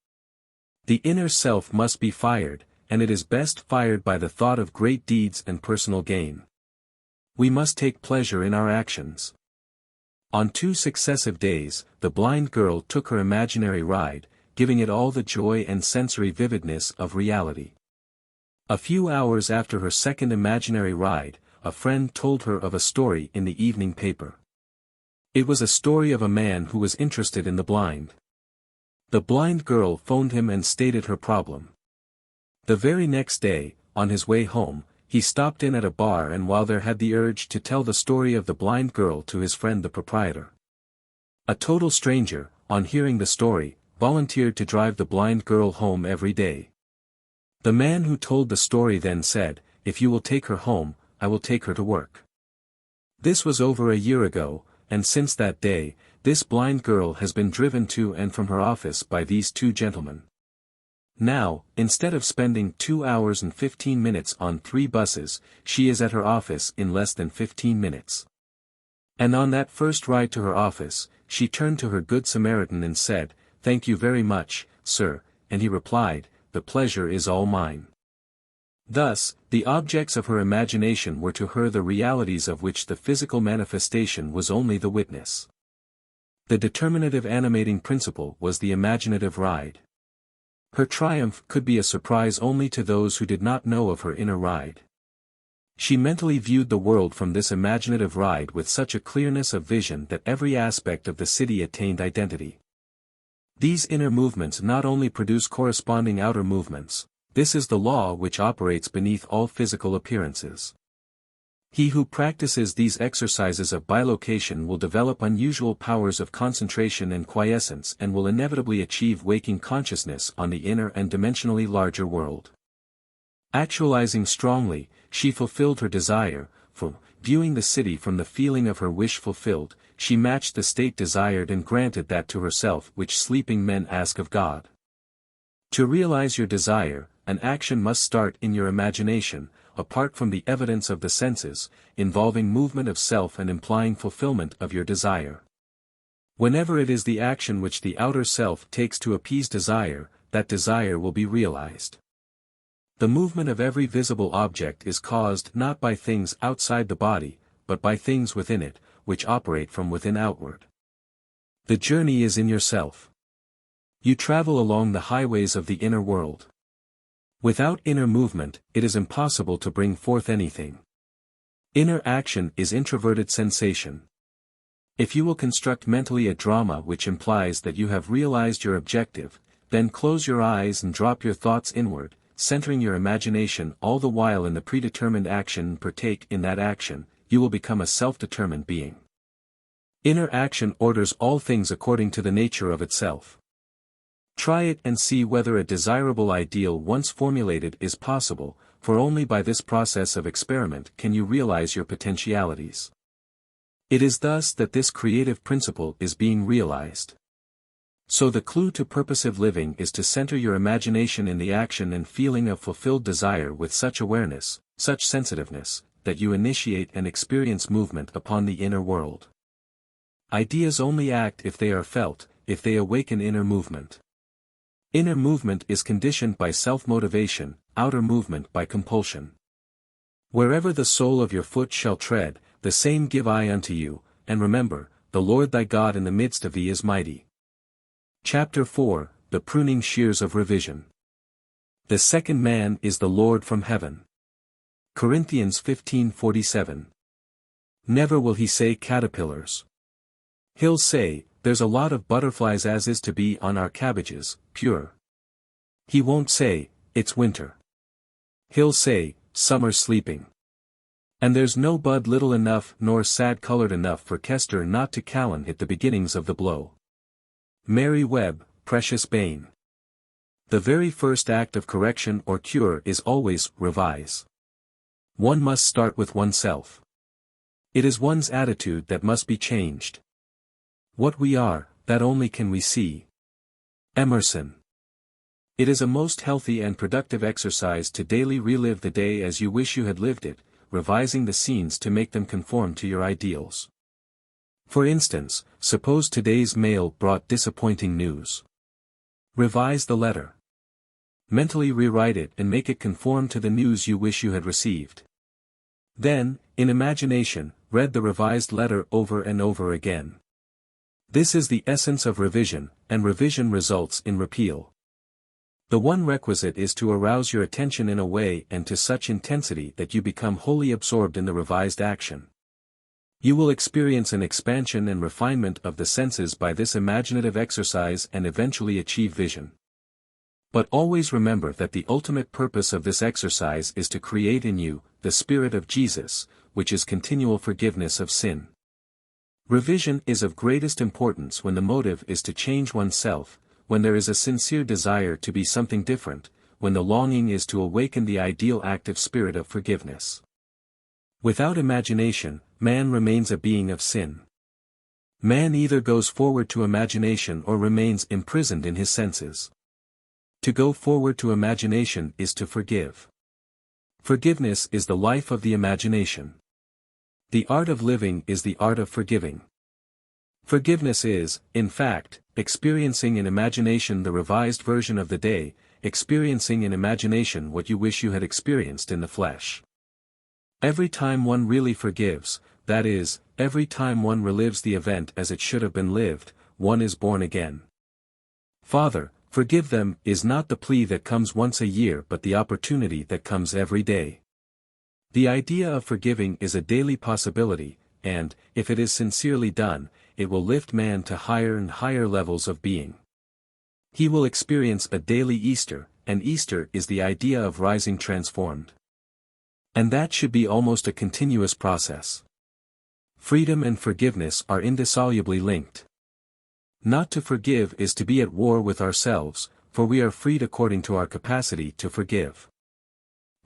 The inner self must be fired, and it is best fired by the thought of great deeds and personal gain. We must take pleasure in our actions. On 2 successive days, the blind girl took her imaginary ride, giving it all the joy and sensory vividness of reality. A few hours after her second imaginary ride, a friend told her of a story in the evening paper. It was a story of a man who was interested in the blind. The blind girl phoned him and stated her problem. The very next day, on his way home, he stopped in at a bar and while there had the urge to tell the story of the blind girl to his friend the proprietor. A total stranger, on hearing the story, volunteered to drive the blind girl home every day. The man who told the story then said, "If you will take her home, I will take her to work." This was over a year ago, and since that day, this blind girl has been driven to and from her office by these 2 gentlemen. Now, instead of spending 2 hours and 15 minutes on 3 buses, she is at her office in less than 15 minutes. And on that first ride to her office, she turned to her good Samaritan and said, "Thank you very much, sir," and he replied, "The pleasure is all mine." Thus, the objects of her imagination were to her the realities of which the physical manifestation was only the witness. The determinative animating principle was the imaginative ride. Her triumph could be a surprise only to those who did not know of her inner ride. She mentally viewed the world from this imaginative ride with such a clearness of vision that every aspect of the city attained identity. These inner movements not only produce corresponding outer movements, this is the law which operates beneath all physical appearances. He who practices these exercises of bilocation will develop unusual powers of concentration and quiescence and will inevitably achieve waking consciousness on the inner and dimensionally larger world. Actualizing strongly, she fulfilled her desire, for, viewing the city from the feeling of her wish fulfilled, she matched the state desired and granted that to herself which sleeping men ask of God. To realize your desire, an action must start in your imagination, apart from the evidence of the senses, involving movement of self and implying fulfillment of your desire. Whenever it is the action which the outer self takes to appease desire, that desire will be realized. The movement of every visible object is caused not by things outside the body, but by things within it, which operate from within outward. The journey is in yourself. You travel along the highways of the inner world. Without inner movement, it is impossible to bring forth anything. Inner action is introverted sensation. If you will construct mentally a drama which implies that you have realized your objective, then close your eyes and drop your thoughts inward, centering your imagination all the while in the predetermined action and partake in that action, you will become a self-determined being. Inner action orders all things according to the nature of itself. Try it and see whether a desirable ideal once formulated is possible, for only by this process of experiment can you realize your potentialities. It is thus that this creative principle is being realized. So the clue to purposive living is to center your imagination in the action and feeling of fulfilled desire with such awareness, such sensitiveness, that you initiate and experience movement upon the inner world. Ideas only act if they are felt, if they awaken inner movement. Inner movement is conditioned by self-motivation, outer movement by compulsion. Wherever the sole of your foot shall tread, the same give I unto you, and remember, the Lord thy God in the midst of thee is mighty. Chapter 4, The Pruning Shears of Revision. The second man is the Lord from heaven. Corinthians 15:47. Never will he say caterpillars. He'll say, there's a lot of butterflies as is to be on our cabbages, pure. He won't say, it's winter. He'll say, summer's sleeping. And there's no bud little enough nor sad colored enough for Kester not to callan hit the beginnings of the blow. Mary Webb, Precious Bane. The very first act of correction or cure is always revise. One must start with oneself. It is one's attitude that must be changed. What we are, that only can we see. Emerson. It is a most healthy and productive exercise to daily relive the day as you wish you had lived it, revising the scenes to make them conform to your ideals. For instance, suppose today's mail brought disappointing news. Revise the letter. Mentally rewrite it and make it conform to the news you wish you had received. Then, in imagination, read the revised letter over and over again. This is the essence of revision, and revision results in repeal. The one requisite is to arouse your attention in a way and to such intensity that you become wholly absorbed in the revised action. You will experience an expansion and refinement of the senses by this imaginative exercise and eventually achieve vision. But always remember that the ultimate purpose of this exercise is to create in you the Spirit of Jesus, which is continual forgiveness of sin. Revision is of greatest importance when the motive is to change oneself, when there is a sincere desire to be something different, when the longing is to awaken the ideal active spirit of forgiveness. Without imagination, man remains a being of sin. Man either goes forward to imagination or remains imprisoned in his senses. To go forward to imagination is to forgive. Forgiveness is the life of the imagination. The art of living is the art of forgiving. Forgiveness is, in fact, experiencing in imagination the revised version of the day, experiencing in imagination what you wish you had experienced in the flesh. Every time one really forgives, that is, every time one relives the event as it should have been lived, one is born again. Father, forgive them is not the plea that comes once a year but the opportunity that comes every day. The idea of forgiving is a daily possibility, and, if it is sincerely done, it will lift man to higher and higher levels of being. He will experience a daily Easter, and Easter is the idea of rising transformed. And that should be almost a continuous process. Freedom and forgiveness are indissolubly linked. Not to forgive is to be at war with ourselves, for we are freed according to our capacity to forgive.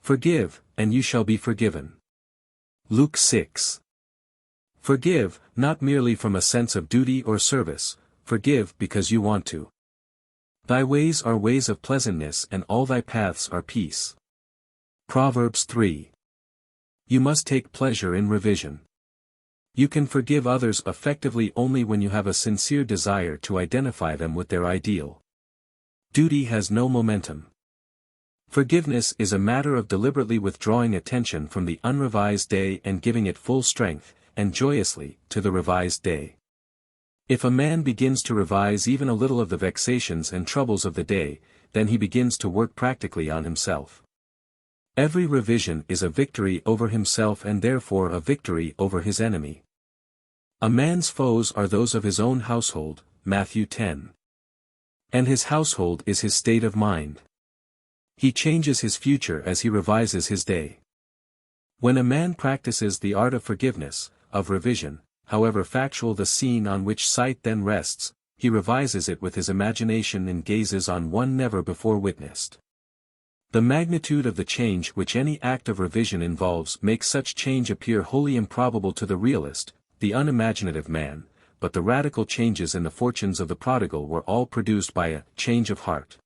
Forgive, and you shall be forgiven. Luke 6. Forgive, not merely from a sense of duty or service, forgive because you want to. Thy ways are ways of pleasantness and all thy paths are peace. Proverbs 3. You must take pleasure in revision. You can forgive others effectively only when you have a sincere desire to identify them with their ideal. Duty has no momentum. Forgiveness is a matter of deliberately withdrawing attention from the unrevised day and giving it full strength, and joyously, to the revised day. If a man begins to revise even a little of the vexations and troubles of the day, then he begins to work practically on himself. Every revision is a victory over himself and therefore a victory over his enemy. A man's foes are those of his own household, Matthew 10. And his household is his state of mind. He changes his future as he revises his day. When a man practices the art of forgiveness, of revision, however factual the scene on which sight then rests, he revises it with his imagination and gazes on one never before witnessed. The magnitude of the change which any act of revision involves makes such change appear wholly improbable to the realist, the unimaginative man, but the radical changes in the fortunes of the prodigal were all produced by a change of heart.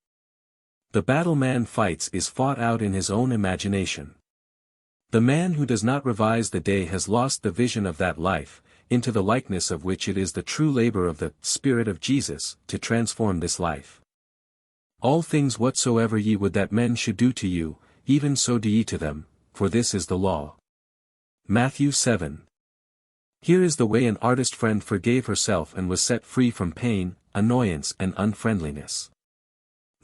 The battle man fights is fought out in his own imagination. The man who does not revise the day has lost the vision of that life, into the likeness of which it is the true labor of the Spirit of Jesus to transform this life. All things whatsoever ye would that men should do to you, even so do ye to them, for this is the law. Matthew 7. Here is the way an artist friend forgave herself and was set free from pain, annoyance and unfriendliness.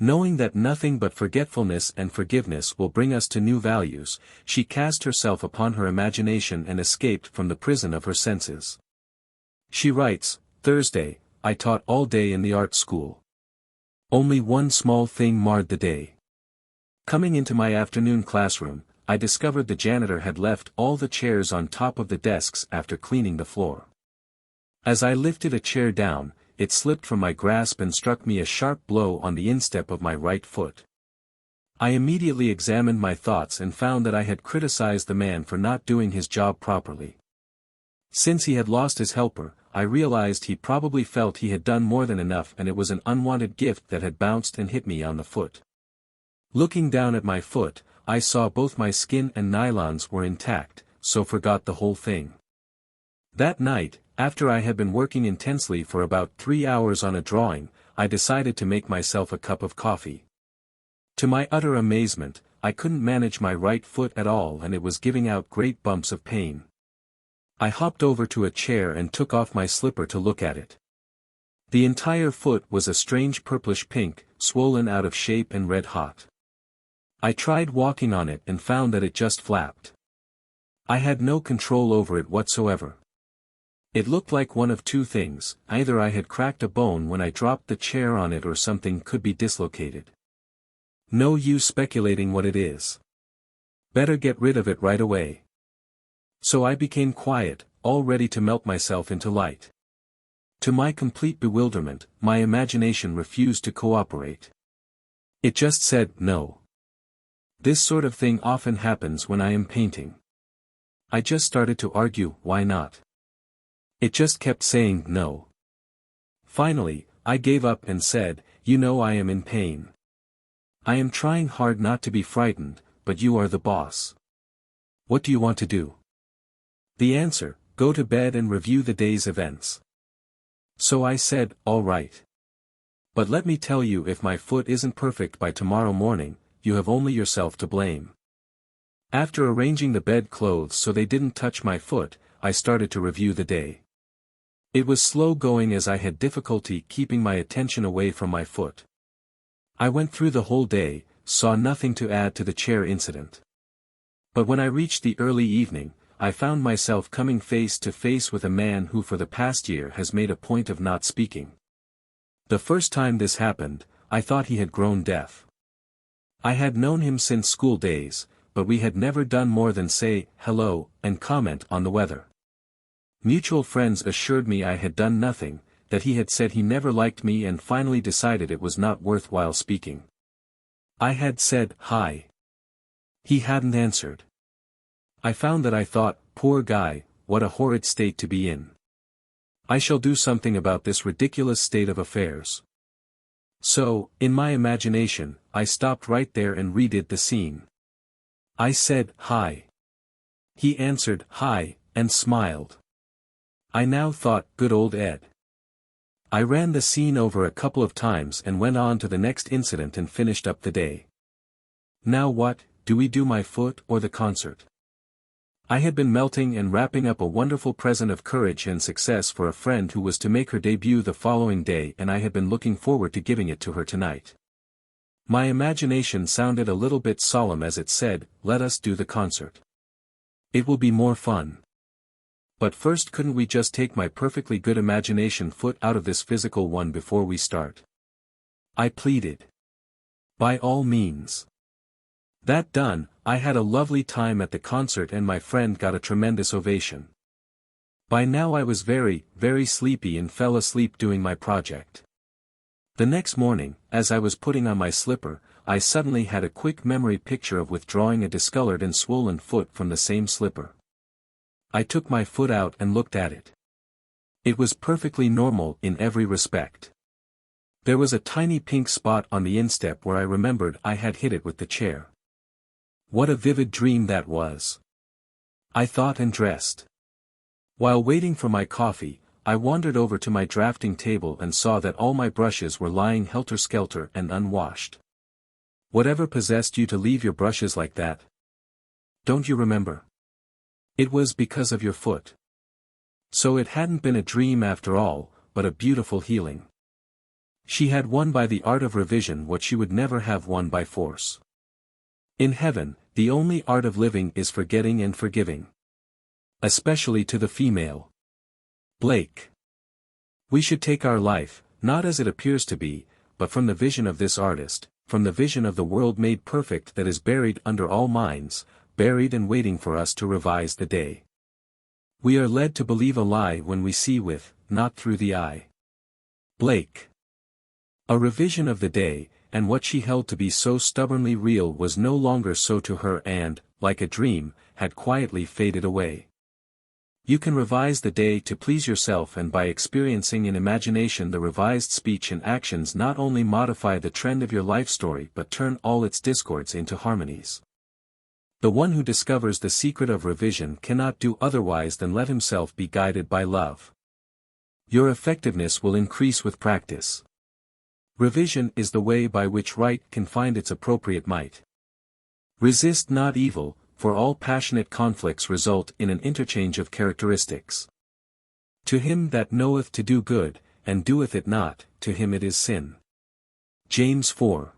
Knowing that nothing but forgetfulness and forgiveness will bring us to new values, she cast herself upon her imagination and escaped from the prison of her senses. She writes, Thursday, I taught all day in the art school. Only one small thing marred the day. Coming into my afternoon classroom, I discovered the janitor had left all the chairs on top of the desks after cleaning the floor. As I lifted a chair down, it slipped from my grasp and struck me a sharp blow on the instep of my right foot. I immediately examined my thoughts and found that I had criticized the man for not doing his job properly. Since he had lost his helper, I realized he probably felt he had done more than enough and it was an unwanted gift that had bounced and hit me on the foot. Looking down at my foot, I saw both my skin and nylons were intact, so forgot the whole thing. That night, after I had been working intensely for about 3 hours on a drawing, I decided to make myself a cup of coffee. To my utter amazement, I couldn't manage my right foot at all and it was giving out great bumps of pain. I hopped over to a chair and took off my slipper to look at it. The entire foot was a strange purplish pink, swollen out of shape and red hot. I tried walking on it and found that it just flapped. I had no control over it whatsoever. It looked like one of two things: either I had cracked a bone when I dropped the chair on it, or something could be dislocated. No use speculating what it is. Better get rid of it right away. So I became quiet, all ready to melt myself into light. To my complete bewilderment, my imagination refused to cooperate. It just said no. This sort of thing often happens when I am painting. I just started to argue, why not? It just kept saying no. Finally, I gave up and said, "You know I am in pain. I am trying hard not to be frightened, but you are the boss. What do you want to do?" The answer: go to bed and review the day's events. So I said, all right. But let me tell you, if my foot isn't perfect by tomorrow morning, you have only yourself to blame. After arranging the bed clothes so they didn't touch my foot, I started to review the day. It was slow going as I had difficulty keeping my attention away from my foot. I went through the whole day, saw nothing to add to the chair incident. But when I reached the early evening, I found myself coming face to face with a man who for the past year has made a point of not speaking. The first time this happened, I thought he had grown deaf. I had known him since school days, but we had never done more than say hello and comment on the weather. Mutual friends assured me I had done nothing, that he had said he never liked me and finally decided it was not worthwhile speaking. I had said hi. He hadn't answered. I found that I thought, poor guy, what a horrid state to be in. I shall do something about this ridiculous state of affairs. So, in my imagination, I stopped right there and redid the scene. I said hi. He answered hi, and smiled. I now thought, good old Ed. I ran the scene over a couple of times and went on to the next incident and finished up the day. Now what, do we do my foot or the concert? I had been melting and wrapping up a wonderful present of courage and success for a friend who was to make her debut the following day, and I had been looking forward to giving it to her tonight. My imagination sounded a little bit solemn as it said, let us do the concert. It will be more fun. But first, couldn't we just take my perfectly good imagination foot out of this physical one before we start? I pleaded. By all means. That done, I had a lovely time at the concert and my friend got a tremendous ovation. By now I was very, very sleepy and fell asleep doing my project. The next morning, as I was putting on my slipper, I suddenly had a quick memory picture of withdrawing a discolored and swollen foot from the same slipper. I took my foot out and looked at it. It was perfectly normal in every respect. There was a tiny pink spot on the instep where I remembered I had hit it with the chair. What a vivid dream that was. I thought and dressed. While waiting for my coffee, I wandered over to my drafting table and saw that all my brushes were lying helter-skelter and unwashed. Whatever possessed you to leave your brushes like that? Don't you remember? It was because of your foot. So it hadn't been a dream after all, but a beautiful healing. She had won by the art of revision what she would never have won by force. In heaven, the only art of living is forgetting and forgiving. Especially to the female. Blake. We should take our life, not as it appears to be, but from the vision of this artist, from the vision of the world made perfect that is buried under all minds, buried and waiting for us to revise the day. We are led to believe a lie when we see with, not through the eye. Blake. A revision of the day, and what she held to be so stubbornly real was no longer so to her and, like a dream, had quietly faded away. You can revise the day to please yourself, and by experiencing in imagination the revised speech and actions not only modify the trend of your life story but turn all its discords into harmonies. The one who discovers the secret of revision cannot do otherwise than let himself be guided by love. Your effectiveness will increase with practice. Revision is the way by which right can find its appropriate might. Resist not evil, for all passionate conflicts result in an interchange of characteristics. To him that knoweth to do good, and doeth it not, to him it is sin. James 4.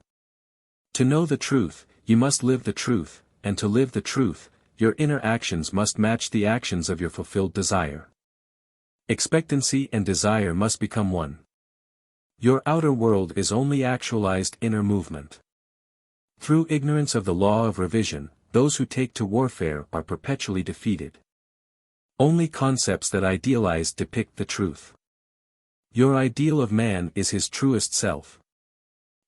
To know the truth, you must live the truth, and to live the truth, your inner actions must match the actions of your fulfilled desire. Expectancy and desire must become one. Your outer world is only actualized inner movement. Through ignorance of the law of revision, those who take to warfare are perpetually defeated. Only concepts that idealize depict the truth. Your ideal of man is his truest self.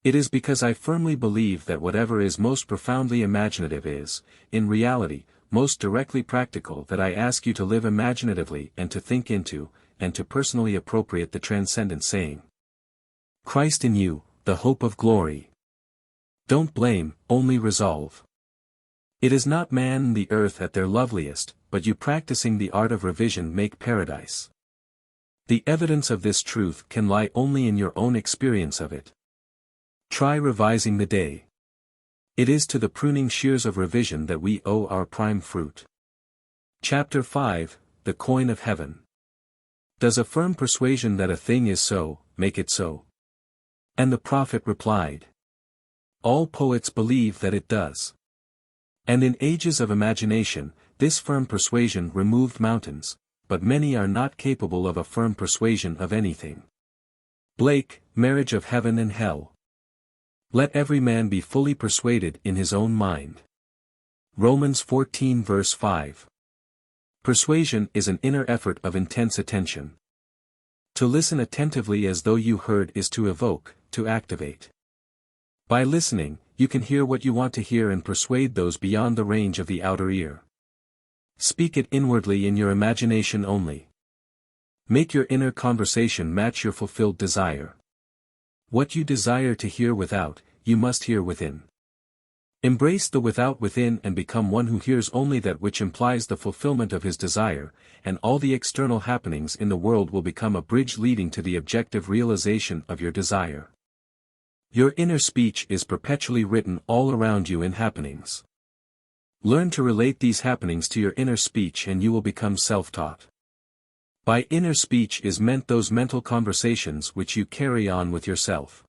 It is because I firmly believe that whatever is most profoundly imaginative is, in reality, most directly practical that I ask you to live imaginatively and to think into, and to personally appropriate the transcendent saying. Christ in you, the hope of glory. Don't blame, only resolve. It is not man and the earth at their loveliest, but you practicing the art of revision make paradise. The evidence of this truth can lie only in your own experience of it. Try revising the day. It is to the pruning shears of revision that we owe our prime fruit. Chapter 5, The Coin of Heaven. Does a firm persuasion that a thing is so, make it so? And the prophet replied. All poets believe that it does. And in ages of imagination, this firm persuasion removed mountains, but many are not capable of a firm persuasion of anything. Blake, Marriage of Heaven and Hell. Let every man be fully persuaded in his own mind. Romans 14 verse 5. Persuasion is an inner effort of intense attention. To listen attentively as though you heard is to evoke, to activate. By listening, you can hear what you want to hear and persuade those beyond the range of the outer ear. Speak it inwardly in your imagination only. Make your inner conversation match your fulfilled desire. What you desire to hear without, you must hear within. Embrace the without within and become one who hears only that which implies the fulfillment of his desire, and all the external happenings in the world will become a bridge leading to the objective realization of your desire. Your inner speech is perpetually written all around you in happenings. Learn to relate these happenings to your inner speech and you will become self-taught. By inner speech is meant those mental conversations which you carry on with yourself.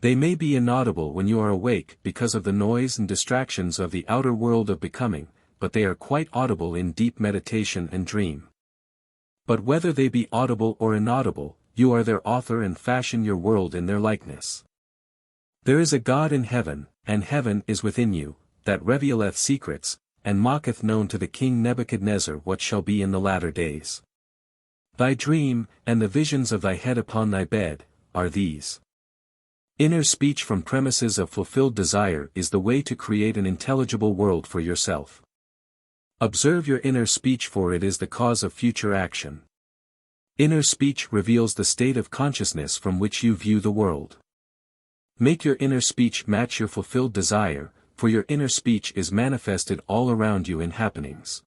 They may be inaudible when you are awake because of the noise and distractions of the outer world of becoming, but they are quite audible in deep meditation and dream. But whether they be audible or inaudible, you are their author and fashion your world in their likeness. There is a God in heaven, and heaven is within you, that revealeth secrets, and maketh known to the king Nebuchadnezzar what shall be in the latter days. Thy dream, and the visions of thy head upon thy bed, are these. Inner speech from premises of fulfilled desire is the way to create an intelligible world for yourself. Observe your inner speech, for it is the cause of future action. Inner speech reveals the state of consciousness from which you view the world. Make your inner speech match your fulfilled desire, for your inner speech is manifested all around you in happenings.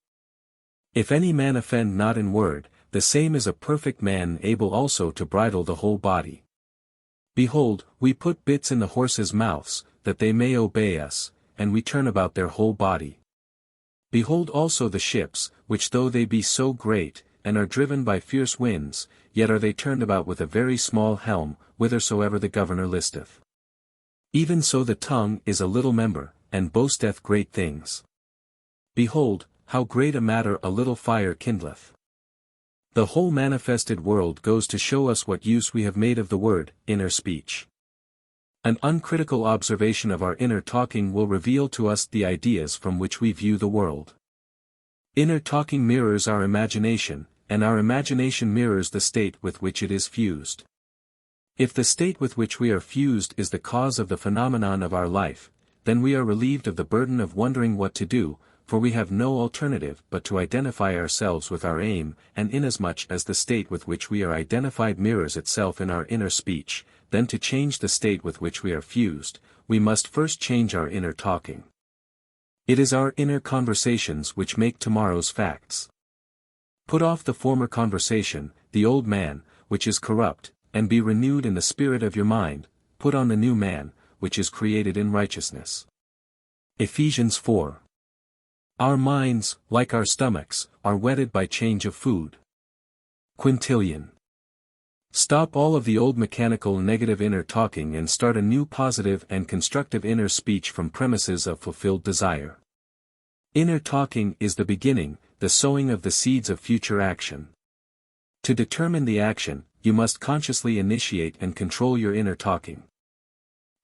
If any man offend not in word, the same is a perfect man, able also to bridle the whole body. Behold, we put bits in the horses' mouths, that they may obey us, and we turn about their whole body. Behold also the ships, which though they be so great, and are driven by fierce winds, yet are they turned about with a very small helm, whithersoever the governor listeth. Even so the tongue is a little member, and boasteth great things. Behold, how great a matter a little fire kindleth. The whole manifested world goes to show us what use we have made of the word, inner speech. An uncritical observation of our inner talking will reveal to us the ideas from which we view the world. Inner talking mirrors our imagination, and our imagination mirrors the state with which it is fused. If the state with which we are fused is the cause of the phenomenon of our life, then we are relieved of the burden of wondering what to do, for we have no alternative but to identify ourselves with our aim, and inasmuch as the state with which we are identified mirrors itself in our inner speech, then to change the state with which we are fused, we must first change our inner talking. It is our inner conversations which make tomorrow's facts. Put off the former conversation, the old man, which is corrupt, and be renewed in the spirit of your mind, put on the new man, which is created in righteousness. Ephesians 4. Our minds, like our stomachs, are whetted by change of food. Quintillion. Stop all of the old mechanical negative inner talking and start a new positive and constructive inner speech from premises of fulfilled desire. Inner talking is the beginning, the sowing of the seeds of future action. To determine the action, you must consciously initiate and control your inner talking.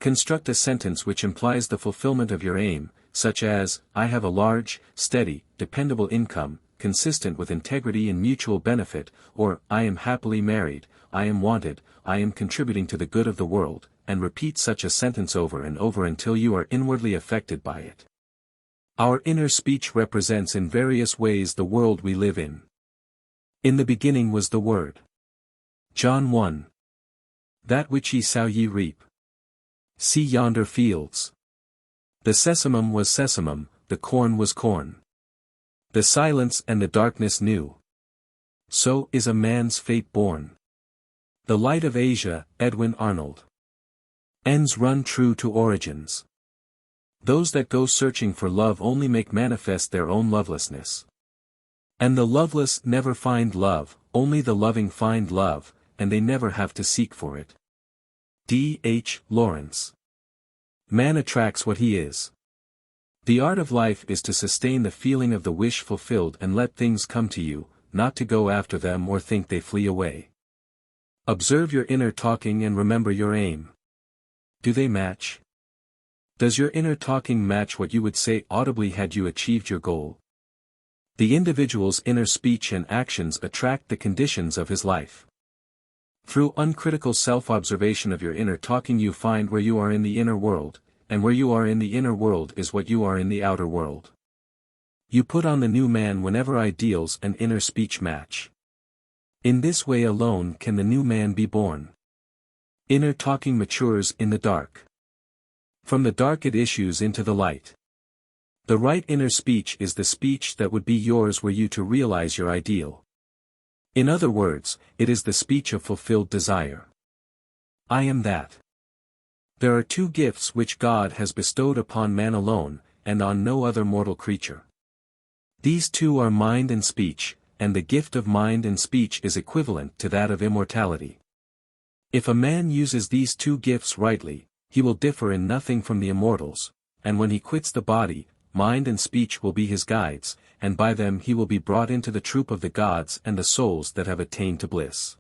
Construct a sentence which implies the fulfillment of your aim, such as, I have a large, steady, dependable income, consistent with integrity and mutual benefit, or, I am happily married, I am wanted, I am contributing to the good of the world, and repeat such a sentence over and over until you are inwardly affected by it. Our inner speech represents in various ways the world we live in. In the beginning was the Word. John 1. That which ye sow ye reap. See yonder fields. The sesamum was sesamum, the corn was corn. The silence and the darkness knew. So is a man's fate born. The Light of Asia, Edwin Arnold. Ends run true to origins. Those that go searching for love only make manifest their own lovelessness. And the loveless never find love, only the loving find love, and they never have to seek for it. D. H. Lawrence. Man attracts what he is. The art of life is to sustain the feeling of the wish fulfilled and let things come to you, not to go after them or think they flee away. Observe your inner talking and remember your aim. Do they match? Does your inner talking match what you would say audibly had you achieved your goal? The individual's inner speech and actions attract the conditions of his life. Through uncritical self-observation of your inner talking you find where you are in the inner world, and where you are in the inner world is what you are in the outer world. You put on the new man whenever ideals and inner speech match. In this way alone can the new man be born. Inner talking matures in the dark. From the dark it issues into the light. The right inner speech is the speech that would be yours were you to realize your ideal. In other words, it is the speech of fulfilled desire. I am that. There are two gifts which God has bestowed upon man alone, and on no other mortal creature. These two are mind and speech, and the gift of mind and speech is equivalent to that of immortality. If a man uses these two gifts rightly, he will differ in nothing from the immortals, and when he quits the body, mind and speech will be his guides, and by them he will be brought into the troop of the gods and the souls that have attained to bliss.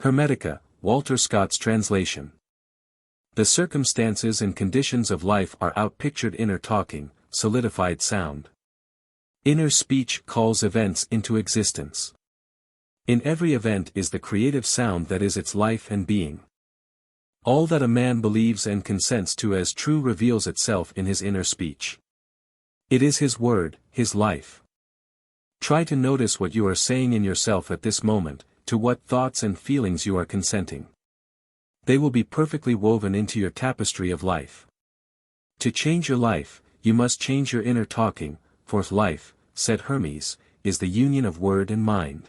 Hermetica, Walter Scott's translation. The circumstances and conditions of life are outpictured inner talking, solidified sound. Inner speech calls events into existence. In every event is the creative sound that is its life and being. All that a man believes and consents to as true reveals itself in his inner speech. It is his word, his life. Try to notice what you are saying in yourself at this moment, to what thoughts and feelings you are consenting. They will be perfectly woven into your tapestry of life. To change your life, you must change your inner talking, for life, said Hermes, is the union of word and mind.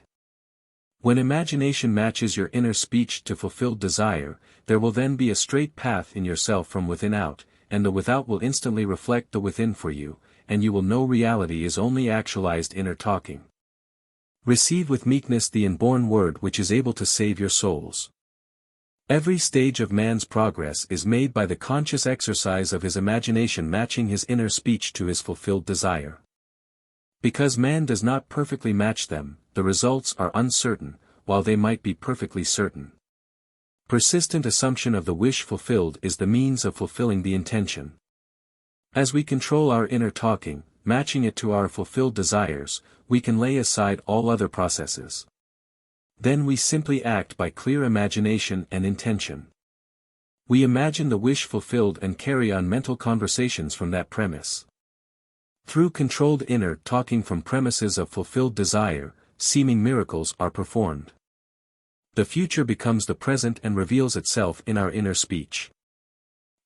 When imagination matches your inner speech to fulfilled desire, there will then be a straight path in yourself from within out, and the without will instantly reflect the within for you, and you will know reality is only actualized inner talking. Receive with meekness the inborn word which is able to save your souls. Every stage of man's progress is made by the conscious exercise of his imagination matching his inner speech to his fulfilled desire. Because man does not perfectly match them, the results are uncertain, while they might be perfectly certain. Persistent assumption of the wish fulfilled is the means of fulfilling the intention. As we control our inner talking, matching it to our fulfilled desires, we can lay aside all other processes. Then we simply act by clear imagination and intention. We imagine the wish fulfilled and carry on mental conversations from that premise. Through controlled inner talking from premises of fulfilled desire, seeming miracles are performed. The future becomes the present and reveals itself in our inner speech.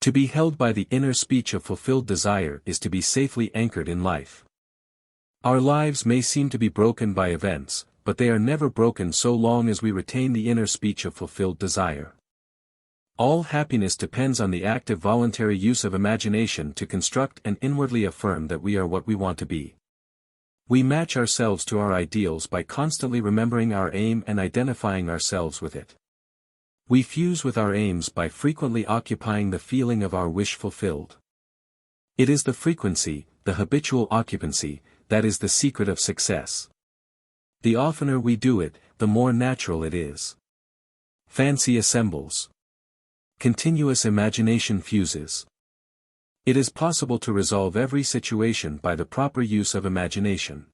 To be held by the inner speech of fulfilled desire is to be safely anchored in life. Our lives may seem to be broken by events, but they are never broken so long as we retain the inner speech of fulfilled desire. All happiness depends on the active voluntary use of imagination to construct and inwardly affirm that we are what we want to be. We match ourselves to our ideals by constantly remembering our aim and identifying ourselves with it. We fuse with our aims by frequently occupying the feeling of our wish fulfilled. It is the frequency, the habitual occupancy, that is the secret of success. The oftener we do it, the more natural it is. Fancy assembles. Continuous imagination fuses. It is possible to resolve every situation by the proper use of imagination.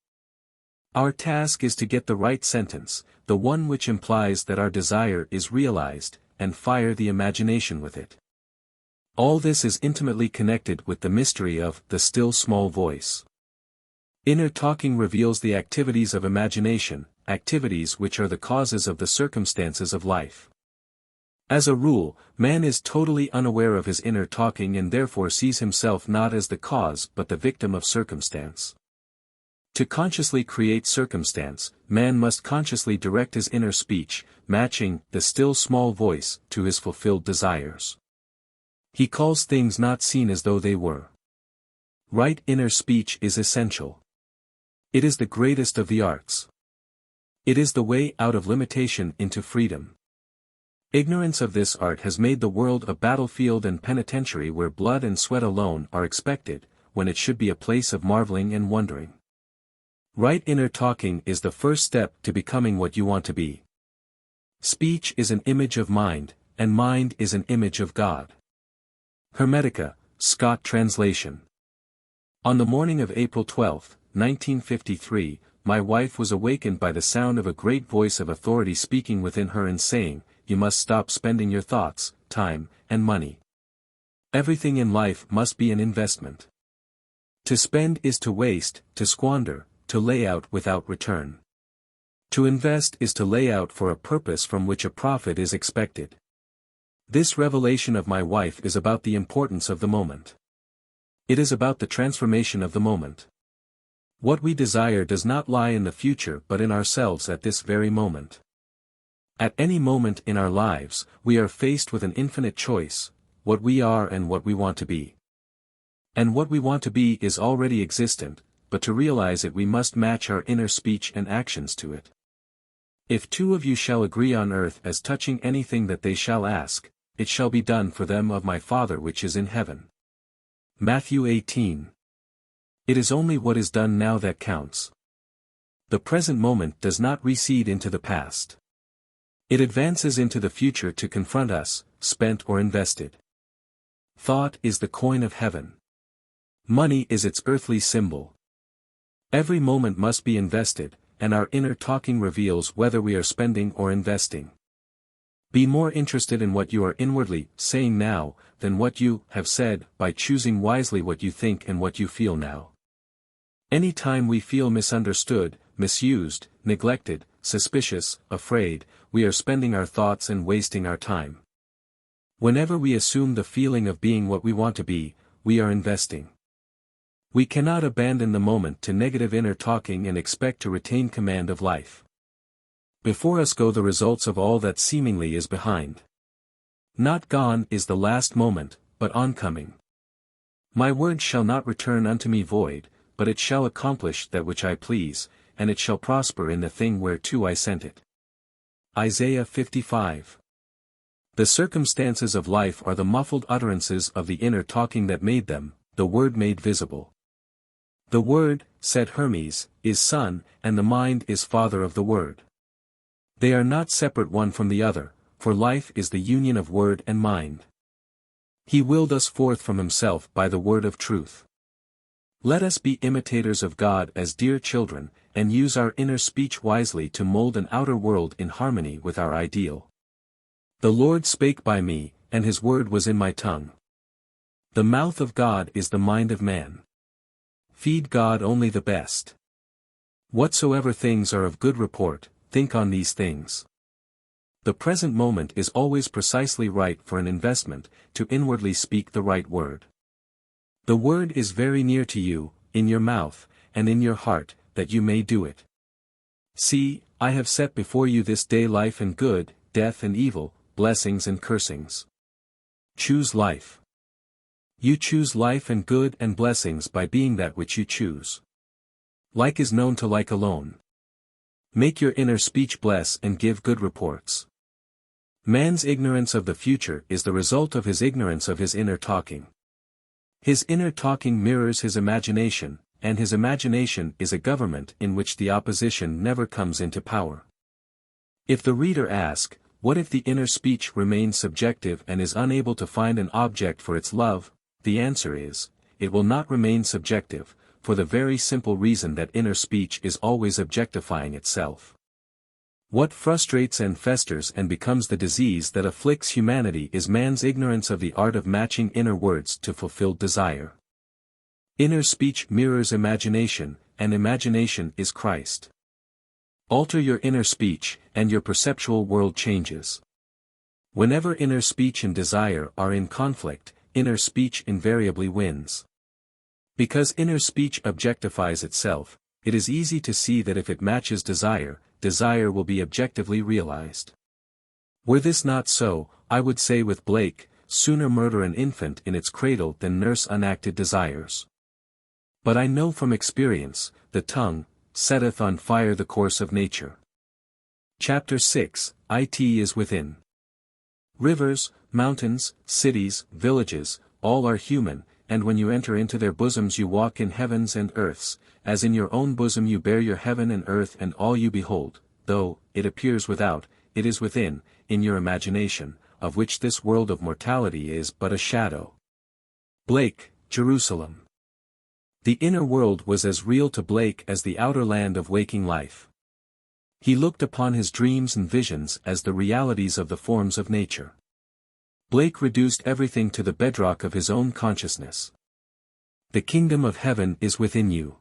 Our task is to get the right sentence, the one which implies that our desire is realized, and fire the imagination with it. All this is intimately connected with the mystery of the still small voice. Inner talking reveals the activities of imagination, activities which are the causes of the circumstances of life. As a rule, man is totally unaware of his inner talking and therefore sees himself not as the cause but the victim of circumstance. To consciously create circumstance, man must consciously direct his inner speech, matching the still small voice to his fulfilled desires. He calls things not seen as though they were. Right inner speech is essential. It is the greatest of the arts. It is the way out of limitation into freedom. Ignorance of this art has made the world a battlefield and penitentiary where blood and sweat alone are expected, when it should be a place of marveling and wondering. Right inner talking is the first step to becoming what you want to be. Speech is an image of mind, and mind is an image of God. Hermetica, Scott translation. On the morning of April 12, 1953, my wife was awakened by the sound of a great voice of authority speaking within her and saying, "You must stop spending your thoughts, time, and money. Everything in life must be an investment. To spend is to waste, to squander, to lay out without return. To invest is to lay out for a purpose from which a profit is expected." This revelation of my wife is about the importance of the moment. It is about the transformation of the moment. What we desire does not lie in the future but in ourselves at this very moment. At any moment in our lives, we are faced with an infinite choice, what we are and what we want to be. And what we want to be is already existent, but to realize it we must match our inner speech and actions to it. If two of you shall agree on earth as touching anything that they shall ask, it shall be done for them of my Father which is in heaven. Matthew 18. It is only what is done now that counts. The present moment does not recede into the past. It advances into the future to confront us, spent or invested. Thought is the coin of heaven. Money is its earthly symbol. Every moment must be invested, and our inner talking reveals whether we are spending or investing. Be more interested in what you are inwardly saying now, than what you have said, by choosing wisely what you think and what you feel now. Any time we feel misunderstood, misused, neglected, suspicious, afraid, we are spending our thoughts and wasting our time. Whenever we assume the feeling of being what we want to be, we are investing. We cannot abandon the moment to negative inner talking and expect to retain command of life. Before us go the results of all that seemingly is behind. Not gone is the last moment, but oncoming. My word shall not return unto me void, but it shall accomplish that which I please, and it shall prosper in the thing whereto I sent it. Isaiah 55. The circumstances of life are the muffled utterances of the inner talking that made them, the Word made visible. The Word, said Hermes, is Son, and the mind is Father of the Word. They are not separate one from the other, for life is the union of word and mind. He willed us forth from himself by the word of truth. Let us be imitators of God as dear children, and use our inner speech wisely to mold an outer world in harmony with our ideal. The Lord spake by me, and his word was in my tongue. The mouth of God is the mind of man. Feed God only the best. Whatsoever things are of good report, think on these things. The present moment is always precisely right for an investment, to inwardly speak the right word. The word is very near to you, in your mouth, and in your heart, that you may do it. See, I have set before you this day life and good, death and evil, blessings and cursings. Choose life. You choose life and good and blessings by being that which you choose. Like is known to like alone. Make your inner speech bless and give good reports. Man's ignorance of the future is the result of his ignorance of his inner talking. His inner talking mirrors his imagination, and his imagination is a government in which the opposition never comes into power. If the reader asks, what if the inner speech remains subjective and is unable to find an object for its love? The answer is, it will not remain subjective, for the very simple reason that inner speech is always objectifying itself. What frustrates and festers and becomes the disease that afflicts humanity is man's ignorance of the art of matching inner words to fulfilled desire. Inner speech mirrors imagination, and imagination is Christ. Alter your inner speech, and your perceptual world changes. Whenever inner speech and desire are in conflict, inner speech invariably wins. Because inner speech objectifies itself, it is easy to see that if it matches desire, desire will be objectively realized. Were this not so, I would say with Blake, sooner murder an infant in its cradle than nurse unacted desires. But I know from experience, the tongue setteth on fire the course of nature. Chapter 6, It is within. Rivers, mountains, cities, villages, all are human, and when you enter into their bosoms you walk in heavens and earths, as in your own bosom you bear your heaven and earth and all you behold, though it appears without, it is within, in your imagination, of which this world of mortality is but a shadow. Blake, Jerusalem. The inner world was as real to Blake as the outer land of waking life. He looked upon his dreams and visions as the realities of the forms of nature. Blake reduced everything to the bedrock of his own consciousness. The kingdom of heaven is within you.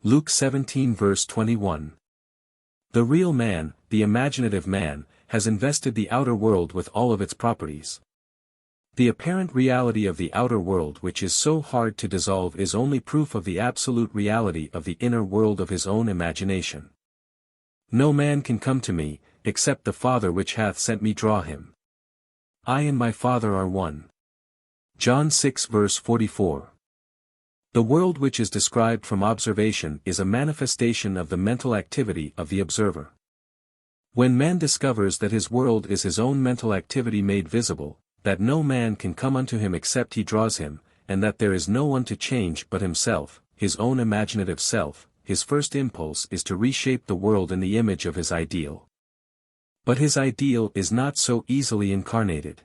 Luke 17 verse 21. The real man, the imaginative man, has invested the outer world with all of its properties. The apparent reality of the outer world which is so hard to dissolve is only proof of the absolute reality of the inner world of his own imagination. No man can come to me, except the Father which hath sent me draw him. I and my Father are one. John 6 verse 44. The world which is described from observation is a manifestation of the mental activity of the observer. When man discovers that his world is his own mental activity made visible, that no man can come unto him except he draws him, and that there is no one to change but himself, his own imaginative self, his first impulse is to reshape the world in the image of his ideal. But his ideal is not so easily incarnated.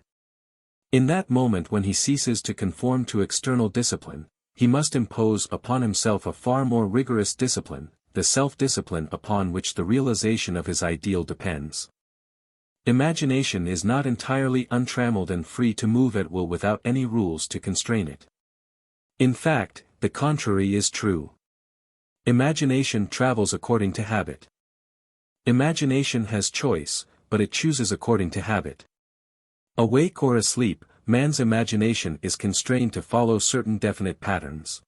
In that moment when he ceases to conform to external discipline, he must impose upon himself a far more rigorous discipline, the self-discipline upon which the realization of his ideal depends. Imagination is not entirely untrammeled and free to move at will without any rules to constrain it. In fact, the contrary is true. Imagination travels according to habit. Imagination has choice, but it chooses according to habit. Awake or asleep, man's imagination is constrained to follow certain definite patterns.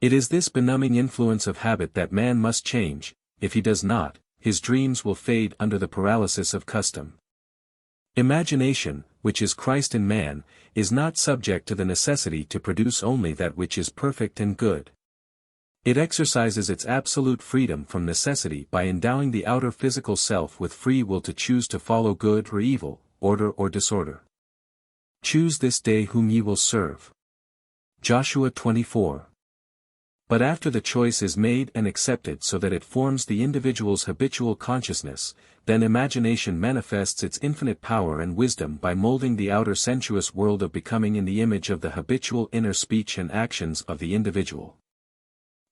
It is this benumbing influence of habit that man must change. If he does not, his dreams will fade under the paralysis of custom. Imagination, which is Christ in man, is not subject to the necessity to produce only that which is perfect and good. It exercises its absolute freedom from necessity by endowing the outer physical self with free will to choose to follow good or evil, order or disorder. Choose this day whom ye will serve. Joshua 24. But after the choice is made and accepted so that it forms the individual's habitual consciousness, then imagination manifests its infinite power and wisdom by molding the outer sensuous world of becoming in the image of the habitual inner speech and actions of the individual.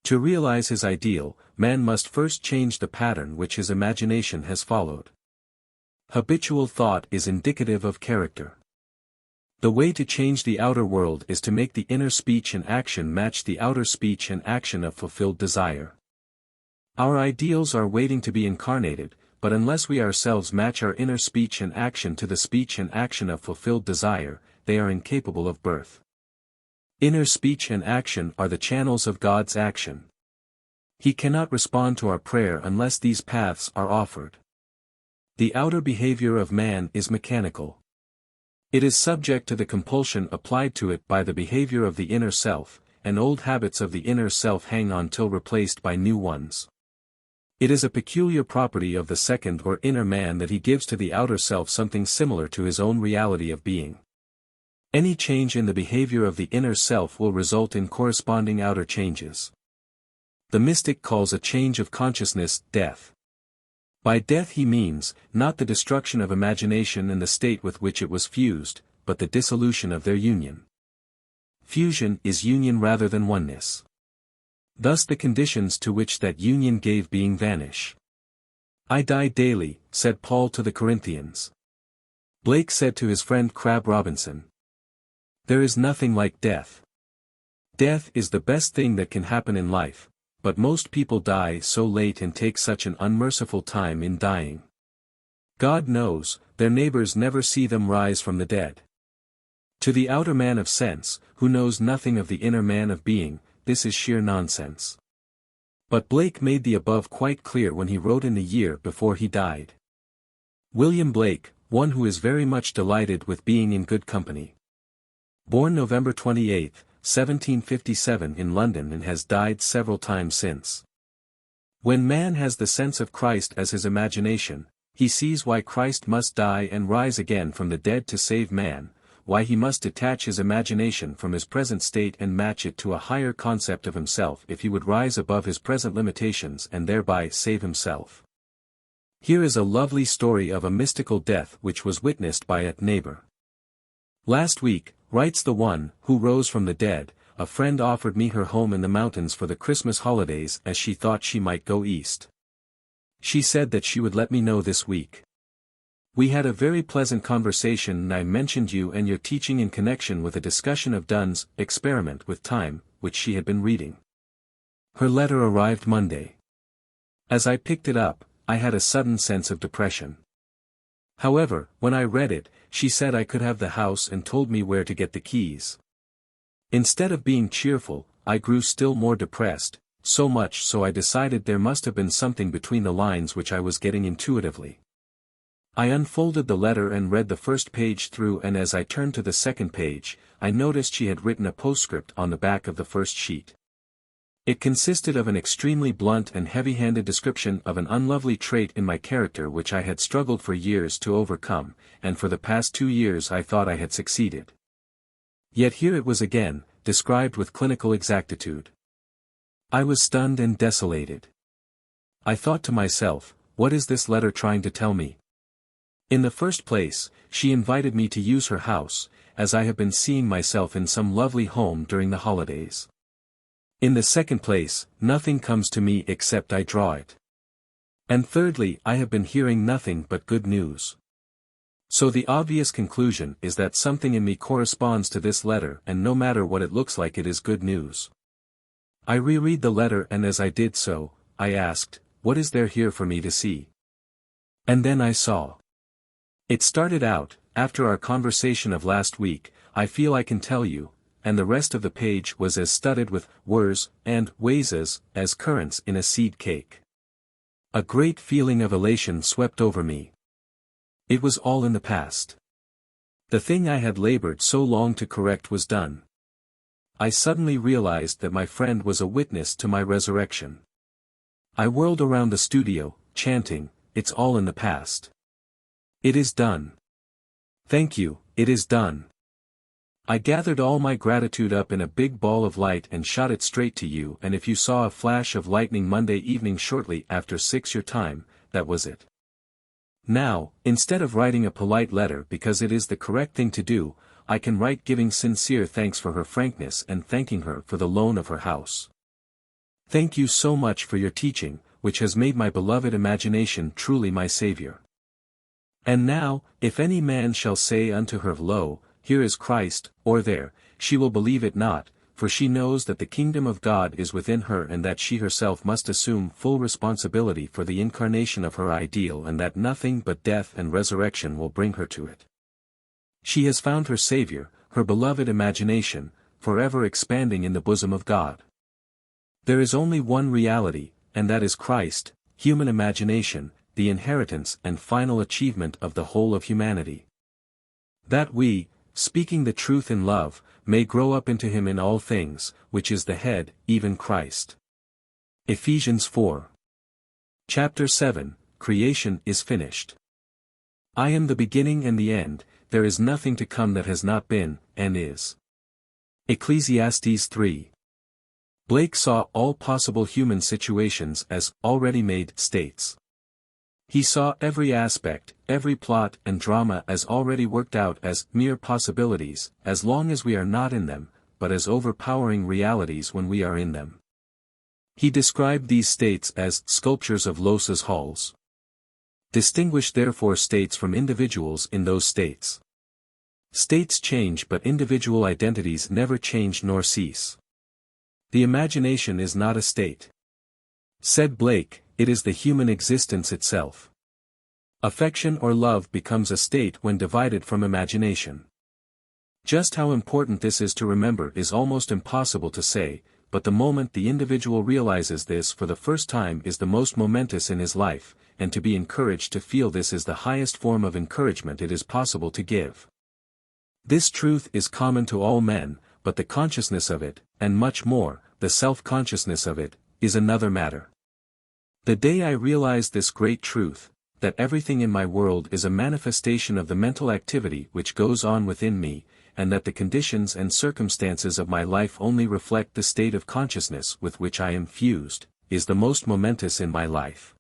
To realize his ideal, man must first change the pattern which his imagination has followed. Habitual thought is indicative of character. The way to change the outer world is to make the inner speech and action match the outer speech and action of fulfilled desire. Our ideals are waiting to be incarnated, but unless we ourselves match our inner speech and action to the speech and action of fulfilled desire, they are incapable of birth. Inner speech and action are the channels of God's action. He cannot respond to our prayer unless these paths are offered. The outer behavior of man is mechanical. It is subject to the compulsion applied to it by the behavior of the inner self, and old habits of the inner self hang on till replaced by new ones. It is a peculiar property of the second or inner man that he gives to the outer self something similar to his own reality of being. Any change in the behavior of the inner self will result in corresponding outer changes. The mystic calls a change of consciousness death. By death he means, not the destruction of imagination and the state with which it was fused, but the dissolution of their union. Fusion is union rather than oneness. Thus the conditions to which that union gave being vanish. I die daily, said Paul to the Corinthians. Blake said to his friend Crabb Robinson. There is nothing like death. Death is the best thing that can happen in life, but most people die so late and take such an unmerciful time in dying. God knows, their neighbors never see them rise from the dead. To the outer man of sense, who knows nothing of the inner man of being, this is sheer nonsense. But Blake made the above quite clear when he wrote in the year before he died. William Blake, one who is very much delighted with being in good company. Born November 28, 1757 in London and has died several times since. When man has the sense of Christ as his imagination, he sees why Christ must die and rise again from the dead to save man, why he must detach his imagination from his present state and match it to a higher concept of himself if he would rise above his present limitations and thereby save himself. Here is a lovely story of a mystical death which was witnessed by a neighbor. Last week, writes the one who rose from the dead, a friend offered me her home in the mountains for the Christmas holidays as she thought she might go east. She said that she would let me know this week. We had a very pleasant conversation and I mentioned you and your teaching in connection with a discussion of Dunn's Experiment with Time, which she had been reading. Her letter arrived Monday. As I picked it up, I had a sudden sense of depression. However, when I read it, she said I could have the house and told me where to get the keys. Instead of being cheerful, I grew still more depressed, so much so I decided there must have been something between the lines which I was getting intuitively. I unfolded the letter and read the first page through, and as I turned to the second page, I noticed she had written a postscript on the back of the first sheet. It consisted of an extremely blunt and heavy-handed description of an unlovely trait in my character which I had struggled for years to overcome, and for the past 2 years I thought I had succeeded. Yet here it was again, described with clinical exactitude. I was stunned and desolated. I thought to myself, what is this letter trying to tell me? In the first place, she invited me to use her house, as I have been seeing myself in some lovely home during the holidays. In the second place, nothing comes to me except I draw it. And thirdly, I have been hearing nothing but good news. So the obvious conclusion is that something in me corresponds to this letter, and no matter what it looks like, it is good news. I reread the letter, and as I did so, I asked, what is there here for me to see? And then I saw. It started out, after our conversation of last week, I feel I can tell you, and the rest of the page was as studded with wheres and wheezes as currants in a seed cake. A great feeling of elation swept over me. It was all in the past. The thing I had labored so long to correct was done. I suddenly realized that my friend was a witness to my resurrection. I whirled around the studio, chanting, "It's all in the past. It is done. Thank you, it is done." I gathered all my gratitude up in a big ball of light and shot it straight to you, and if you saw a flash of lightning Monday evening shortly after 6 your time, that was it. Now, instead of writing a polite letter because it is the correct thing to do, I can write giving sincere thanks for her frankness and thanking her for the loan of her house. Thank you so much for your teaching, which has made my beloved imagination truly my Savior. And now, if any man shall say unto her, Lo, here is Christ, or there, she will believe it not, for she knows that the kingdom of God is within her and that she herself must assume full responsibility for the incarnation of her ideal and that nothing but death and resurrection will bring her to it. She has found her Savior, her beloved imagination, forever expanding in the bosom of God. There is only one reality, and that is Christ, human imagination, the inheritance and final achievement of the whole of humanity. That we, speaking the truth in love, may grow up into him in all things, which is the head, even Christ. Ephesians 4. Chapter 7, Creation is finished. I am the beginning and the end, there is nothing to come that has not been, and is. Ecclesiastes 3. Blake saw all possible human situations as already made states. He saw every aspect, every plot and drama as already worked out as mere possibilities, as long as we are not in them, but as overpowering realities when we are in them. He described these states as sculptures of Los's halls. Distinguish therefore states from individuals in those states. States change but individual identities never change nor cease. The imagination is not a state. Said Blake, it is the human existence itself. Affection or love becomes a state when divided from imagination. Just how important this is to remember is almost impossible to say, but the moment the individual realizes this for the first time is the most momentous in his life, and to be encouraged to feel this is the highest form of encouragement it is possible to give. This truth is common to all men, but the consciousness of it, and much more, the self-consciousness of it, is another matter. The day I realized this great truth, that everything in my world is a manifestation of the mental activity which goes on within me, and that the conditions and circumstances of my life only reflect the state of consciousness with which I am fused, is the most momentous in my life.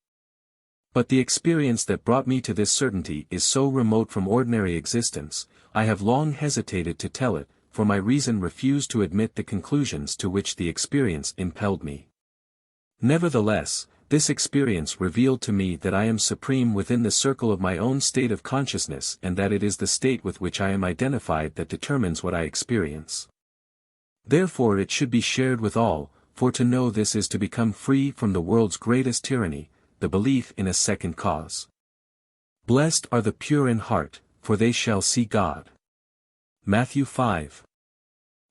But the experience that brought me to this certainty is so remote from ordinary existence, I have long hesitated to tell it, for my reason refused to admit the conclusions to which the experience impelled me. Nevertheless, this experience revealed to me that I am supreme within the circle of my own state of consciousness and that it is the state with which I am identified that determines what I experience. Therefore it should be shared with all, for to know this is to become free from the world's greatest tyranny, the belief in a second cause. Blessed are the pure in heart, for they shall see God. Matthew 5.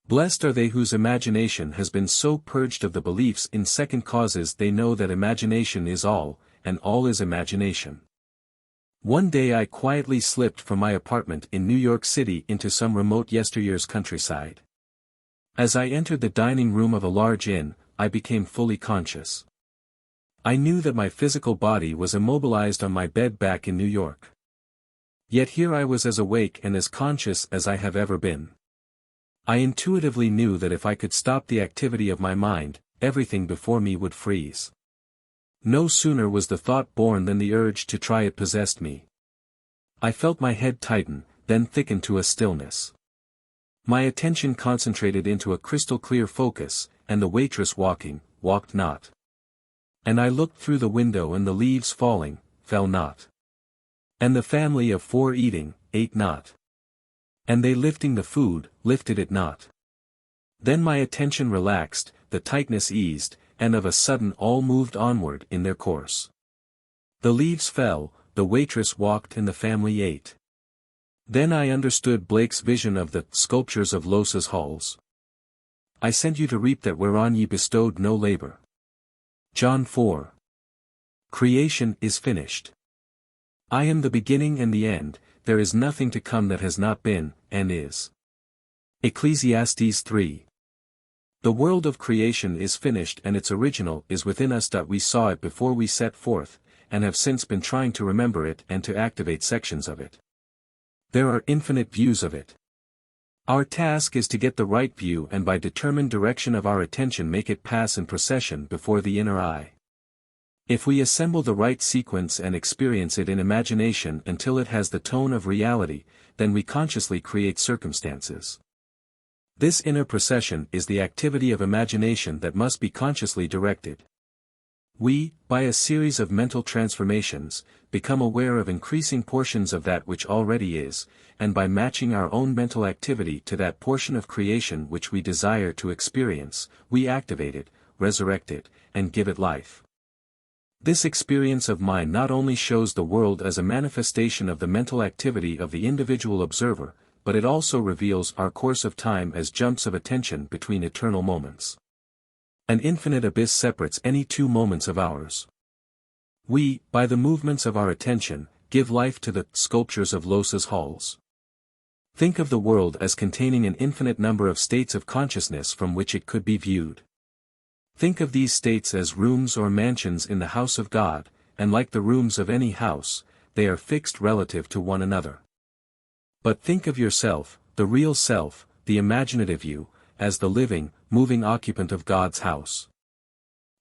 Blessed are they whose imagination has been so purged of the beliefs in second causes they know that imagination is all, and all is imagination. One day I quietly slipped from my apartment in New York City into some remote yesteryear's countryside. As I entered the dining room of a large inn, I became fully conscious. I knew that my physical body was immobilized on my bed back in New York. Yet here I was as awake and as conscious as I have ever been. I intuitively knew that if I could stop the activity of my mind, everything before me would freeze. No sooner was the thought born than the urge to try it possessed me. I felt my head tighten, then thicken to a stillness. My attention concentrated into a crystal-clear focus, and the waitress walked not. And I looked through the window and the leaves falling, fell not. And the family of 4 eating, ate not. And they lifting the food, lifted it not. Then my attention relaxed, the tightness eased, and of a sudden all moved onward in their course. The leaves fell, the waitress walked and the family ate. Then I understood Blake's vision of the sculptures of Los's halls. I sent you to reap that whereon ye bestowed no labor. John 4. Creation is finished. I am the beginning and the end, there is nothing to come that has not been, and is. Ecclesiastes 3. The world of creation is finished and its original is within us. We saw it before we set forth, and have since been trying to remember it and to activate sections of it. There are infinite views of it. Our task is to get the right view and by determined direction of our attention make it pass in procession before the inner eye. If we assemble the right sequence and experience it in imagination until it has the tone of reality, then we consciously create circumstances. This inner procession is the activity of imagination that must be consciously directed. We, by a series of mental transformations, become aware of increasing portions of that which already is, and by matching our own mental activity to that portion of creation which we desire to experience, we activate it, resurrect it, and give it life. This experience of mind not only shows the world as a manifestation of the mental activity of the individual observer, but it also reveals our course of time as jumps of attention between eternal moments. An infinite abyss separates any 2 moments of ours. We, by the movements of our attention, give life to the sculptures of Los's halls. Think of the world as containing an infinite number of states of consciousness from which it could be viewed. Think of these states as rooms or mansions in the house of God, and like the rooms of any house, they are fixed relative to one another. But think of yourself, the real self, the imaginative you, as the living, moving occupant of God's house.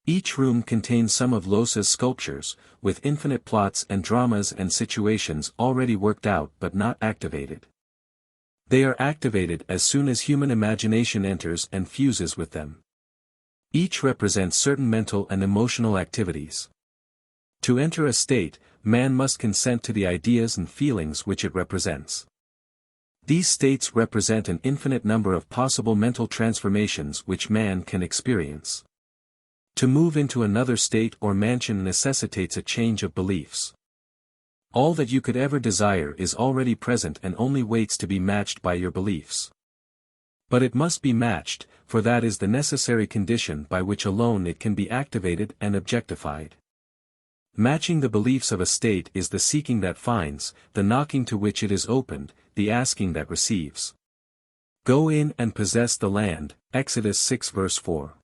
Each room contains some of Losa's sculptures, with infinite plots and dramas and situations already worked out but not activated. They are activated as soon as human imagination enters and fuses with them. Each represents certain mental and emotional activities. To enter a state, man must consent to the ideas and feelings which it represents. These states represent an infinite number of possible mental transformations which man can experience. To move into another state or mansion necessitates a change of beliefs. All that you could ever desire is already present and only waits to be matched by your beliefs. But it must be matched, for that is the necessary condition by which alone it can be activated and objectified. Matching the beliefs of a state is the seeking that finds, the knocking to which it is opened, the asking that receives. Go in and possess the land, Exodus 6 verse 4.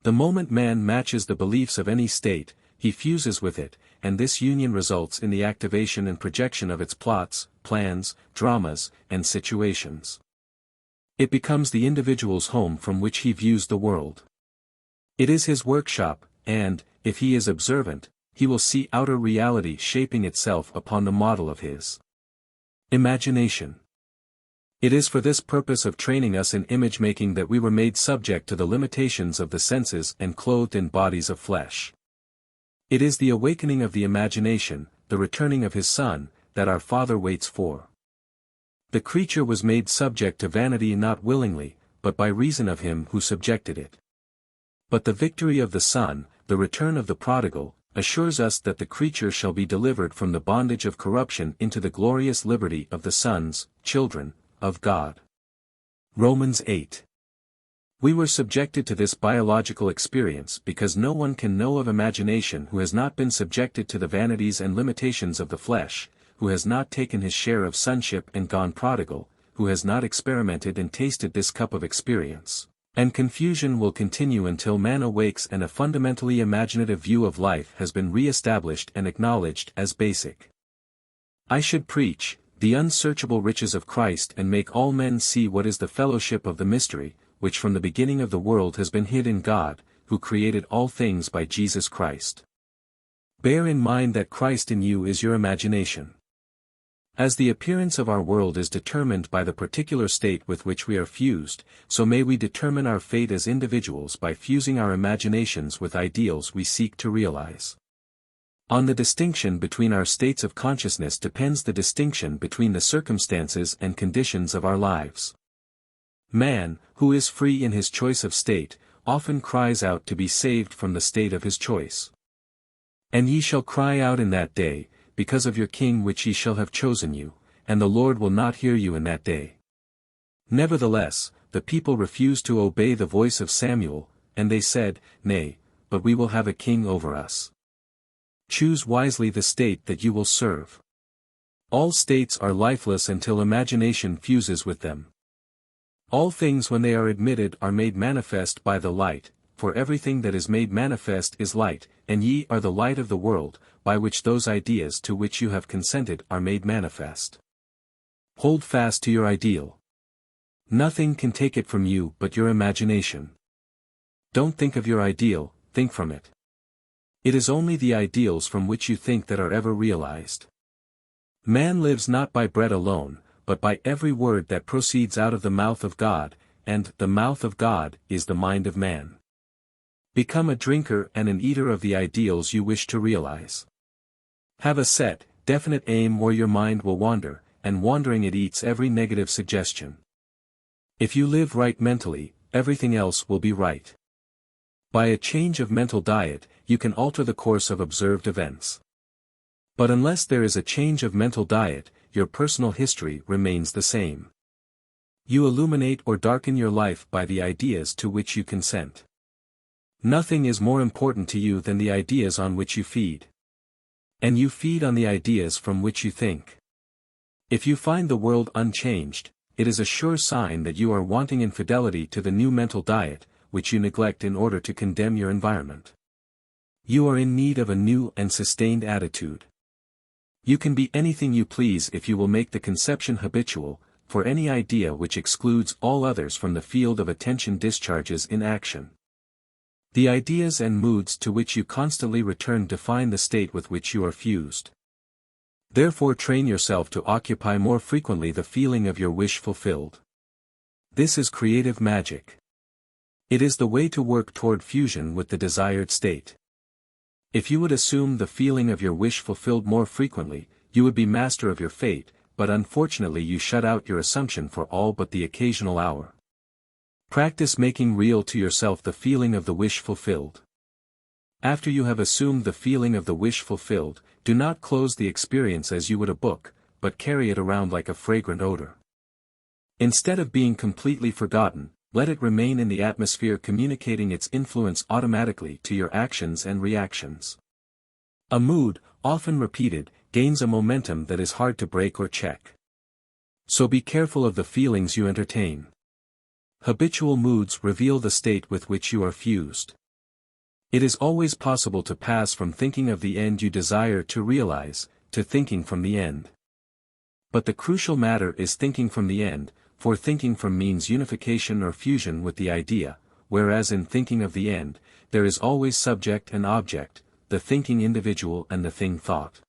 The moment man matches the beliefs of any state, he fuses with it, and this union results in the activation and projection of its plots, plans, dramas, and situations. It becomes the individual's home from which he views the world. It is his workshop, and, if he is observant, he will see outer reality shaping itself upon the model of his imagination. It is for this purpose of training us in image-making that we were made subject to the limitations of the senses and clothed in bodies of flesh. It is the awakening of the imagination, the returning of his Son, that our Father waits for. The creature was made subject to vanity not willingly, but by reason of him who subjected it. But the victory of the Son, the return of the prodigal, assures us that the creature shall be delivered from the bondage of corruption into the glorious liberty of the sons, children, of God. Romans 8. We were subjected to this biological experience because no one can know of imagination who has not been subjected to the vanities and limitations of the flesh, who has not taken his share of sonship and gone prodigal, who has not experimented and tasted this cup of experience. And confusion will continue until man awakes and a fundamentally imaginative view of life has been re-established and acknowledged as basic. I should preach the unsearchable riches of Christ and make all men see what is the fellowship of the mystery, which from the beginning of the world has been hid in God, who created all things by Jesus Christ. Bear in mind that Christ in you is your imagination. As the appearance of our world is determined by the particular state with which we are fused, so may we determine our fate as individuals by fusing our imaginations with ideals we seek to realize. On the distinction between our states of consciousness depends the distinction between the circumstances and conditions of our lives. Man, who is free in his choice of state, often cries out to be saved from the state of his choice. And ye shall cry out in that day, because of your king which ye shall have chosen you, and the Lord will not hear you in that day. Nevertheless, the people refused to obey the voice of Samuel, and they said, Nay, but we will have a king over us. Choose wisely the state that you will serve. All states are lifeless until imagination fuses with them. All things when they are admitted are made manifest by the light, for everything that is made manifest is light, and ye are the light of the world, by which those ideas to which you have consented are made manifest. Hold fast to your ideal. Nothing can take it from you but your imagination. Don't think of your ideal, think from it. It is only the ideals from which you think that are ever realized. Man lives not by bread alone, but by every word that proceeds out of the mouth of God, and the mouth of God is the mind of man. Become a drinker and an eater of the ideals you wish to realize. Have a set, definite aim where your mind will wander, and wandering it eats every negative suggestion. If you live right mentally, everything else will be right. By a change of mental diet, you can alter the course of observed events. But unless there is a change of mental diet, your personal history remains the same. You illuminate or darken your life by the ideas to which you consent. Nothing is more important to you than the ideas on which you feed. And you feed on the ideas from which you think. If you find the world unchanged, it is a sure sign that you are wanting in fidelity to the new mental diet, which you neglect in order to condemn your environment. You are in need of a new and sustained attitude. You can be anything you please if you will make the conception habitual, for any idea which excludes all others from the field of attention discharges in action. The ideas and moods to which you constantly return define the state with which you are fused. Therefore train yourself to occupy more frequently the feeling of your wish fulfilled. This is creative magic. It is the way to work toward fusion with the desired state. If you would assume the feeling of your wish fulfilled more frequently, you would be master of your fate, but unfortunately you shut out your assumption for all but the occasional hour. Practice making real to yourself the feeling of the wish fulfilled. After you have assumed the feeling of the wish fulfilled, do not close the experience as you would a book, but carry it around like a fragrant odor. Instead of being completely forgotten, let it remain in the atmosphere, communicating its influence automatically to your actions and reactions. A mood, often repeated, gains a momentum that is hard to break or check. So be careful of the feelings you entertain. Habitual moods reveal the state with which you are fused. It is always possible to pass from thinking of the end you desire to realize, to thinking from the end. But the crucial matter is thinking from the end, for thinking from means unification or fusion with the idea, whereas in thinking of the end, there is always subject and object, the thinking individual and the thing thought.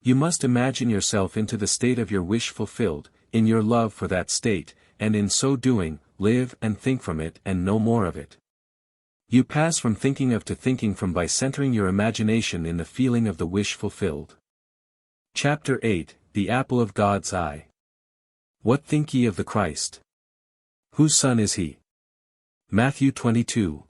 You must imagine yourself into the state of your wish fulfilled, in your love for that state, and in so doing, live and think from it and no more of it. You pass from thinking of to thinking from by centering your imagination in the feeling of the wish fulfilled. Chapter 8, The Apple of God's Eye. What think ye of the Christ? Whose son is he? Matthew 22.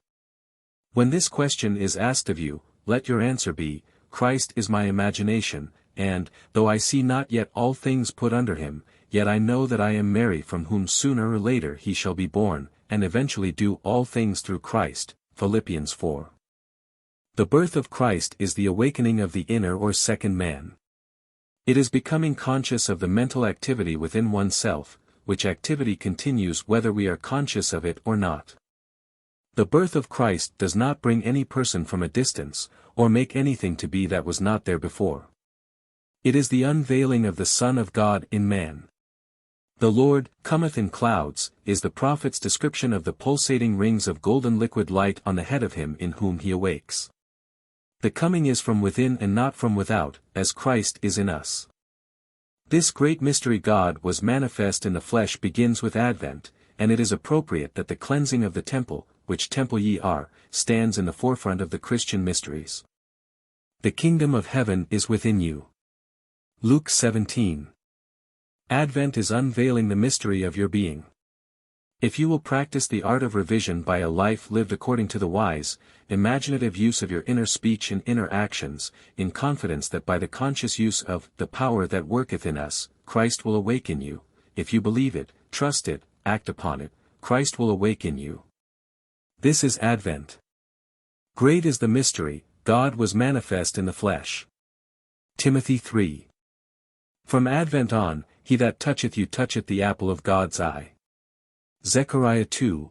When this question is asked of you, let your answer be, Christ is my imagination, and, though I see not yet all things put under him, yet I know that I am Mary, from whom sooner or later he shall be born, and eventually do all things through Christ. Philippians 4. The birth of Christ is the awakening of the inner or second man. It is becoming conscious of the mental activity within oneself, which activity continues whether we are conscious of it or not. The birth of Christ does not bring any person from a distance, or make anything to be that was not there before. It is the unveiling of the Son of God in man. The Lord cometh in clouds, is the prophet's description of the pulsating rings of golden liquid light on the head of him in whom he awakes. The coming is from within and not from without, as Christ is in us. This great mystery, God was manifest in the flesh, begins with Advent, and it is appropriate that the cleansing of the temple, which temple ye are, stands in the forefront of the Christian mysteries. The kingdom of heaven is within you. Luke 17. Advent is unveiling the mystery of your being. If you will practice the art of revision by a life lived according to the wise, imaginative use of your inner speech and inner actions, in confidence that by the conscious use of the power that worketh in us, Christ will awaken you, if you believe it, trust it, act upon it, Christ will awaken you. This is Advent. Great is the mystery, God was manifest in the flesh. Timothy 3. From Advent on, he that toucheth you toucheth the apple of God's eye. Zechariah 2,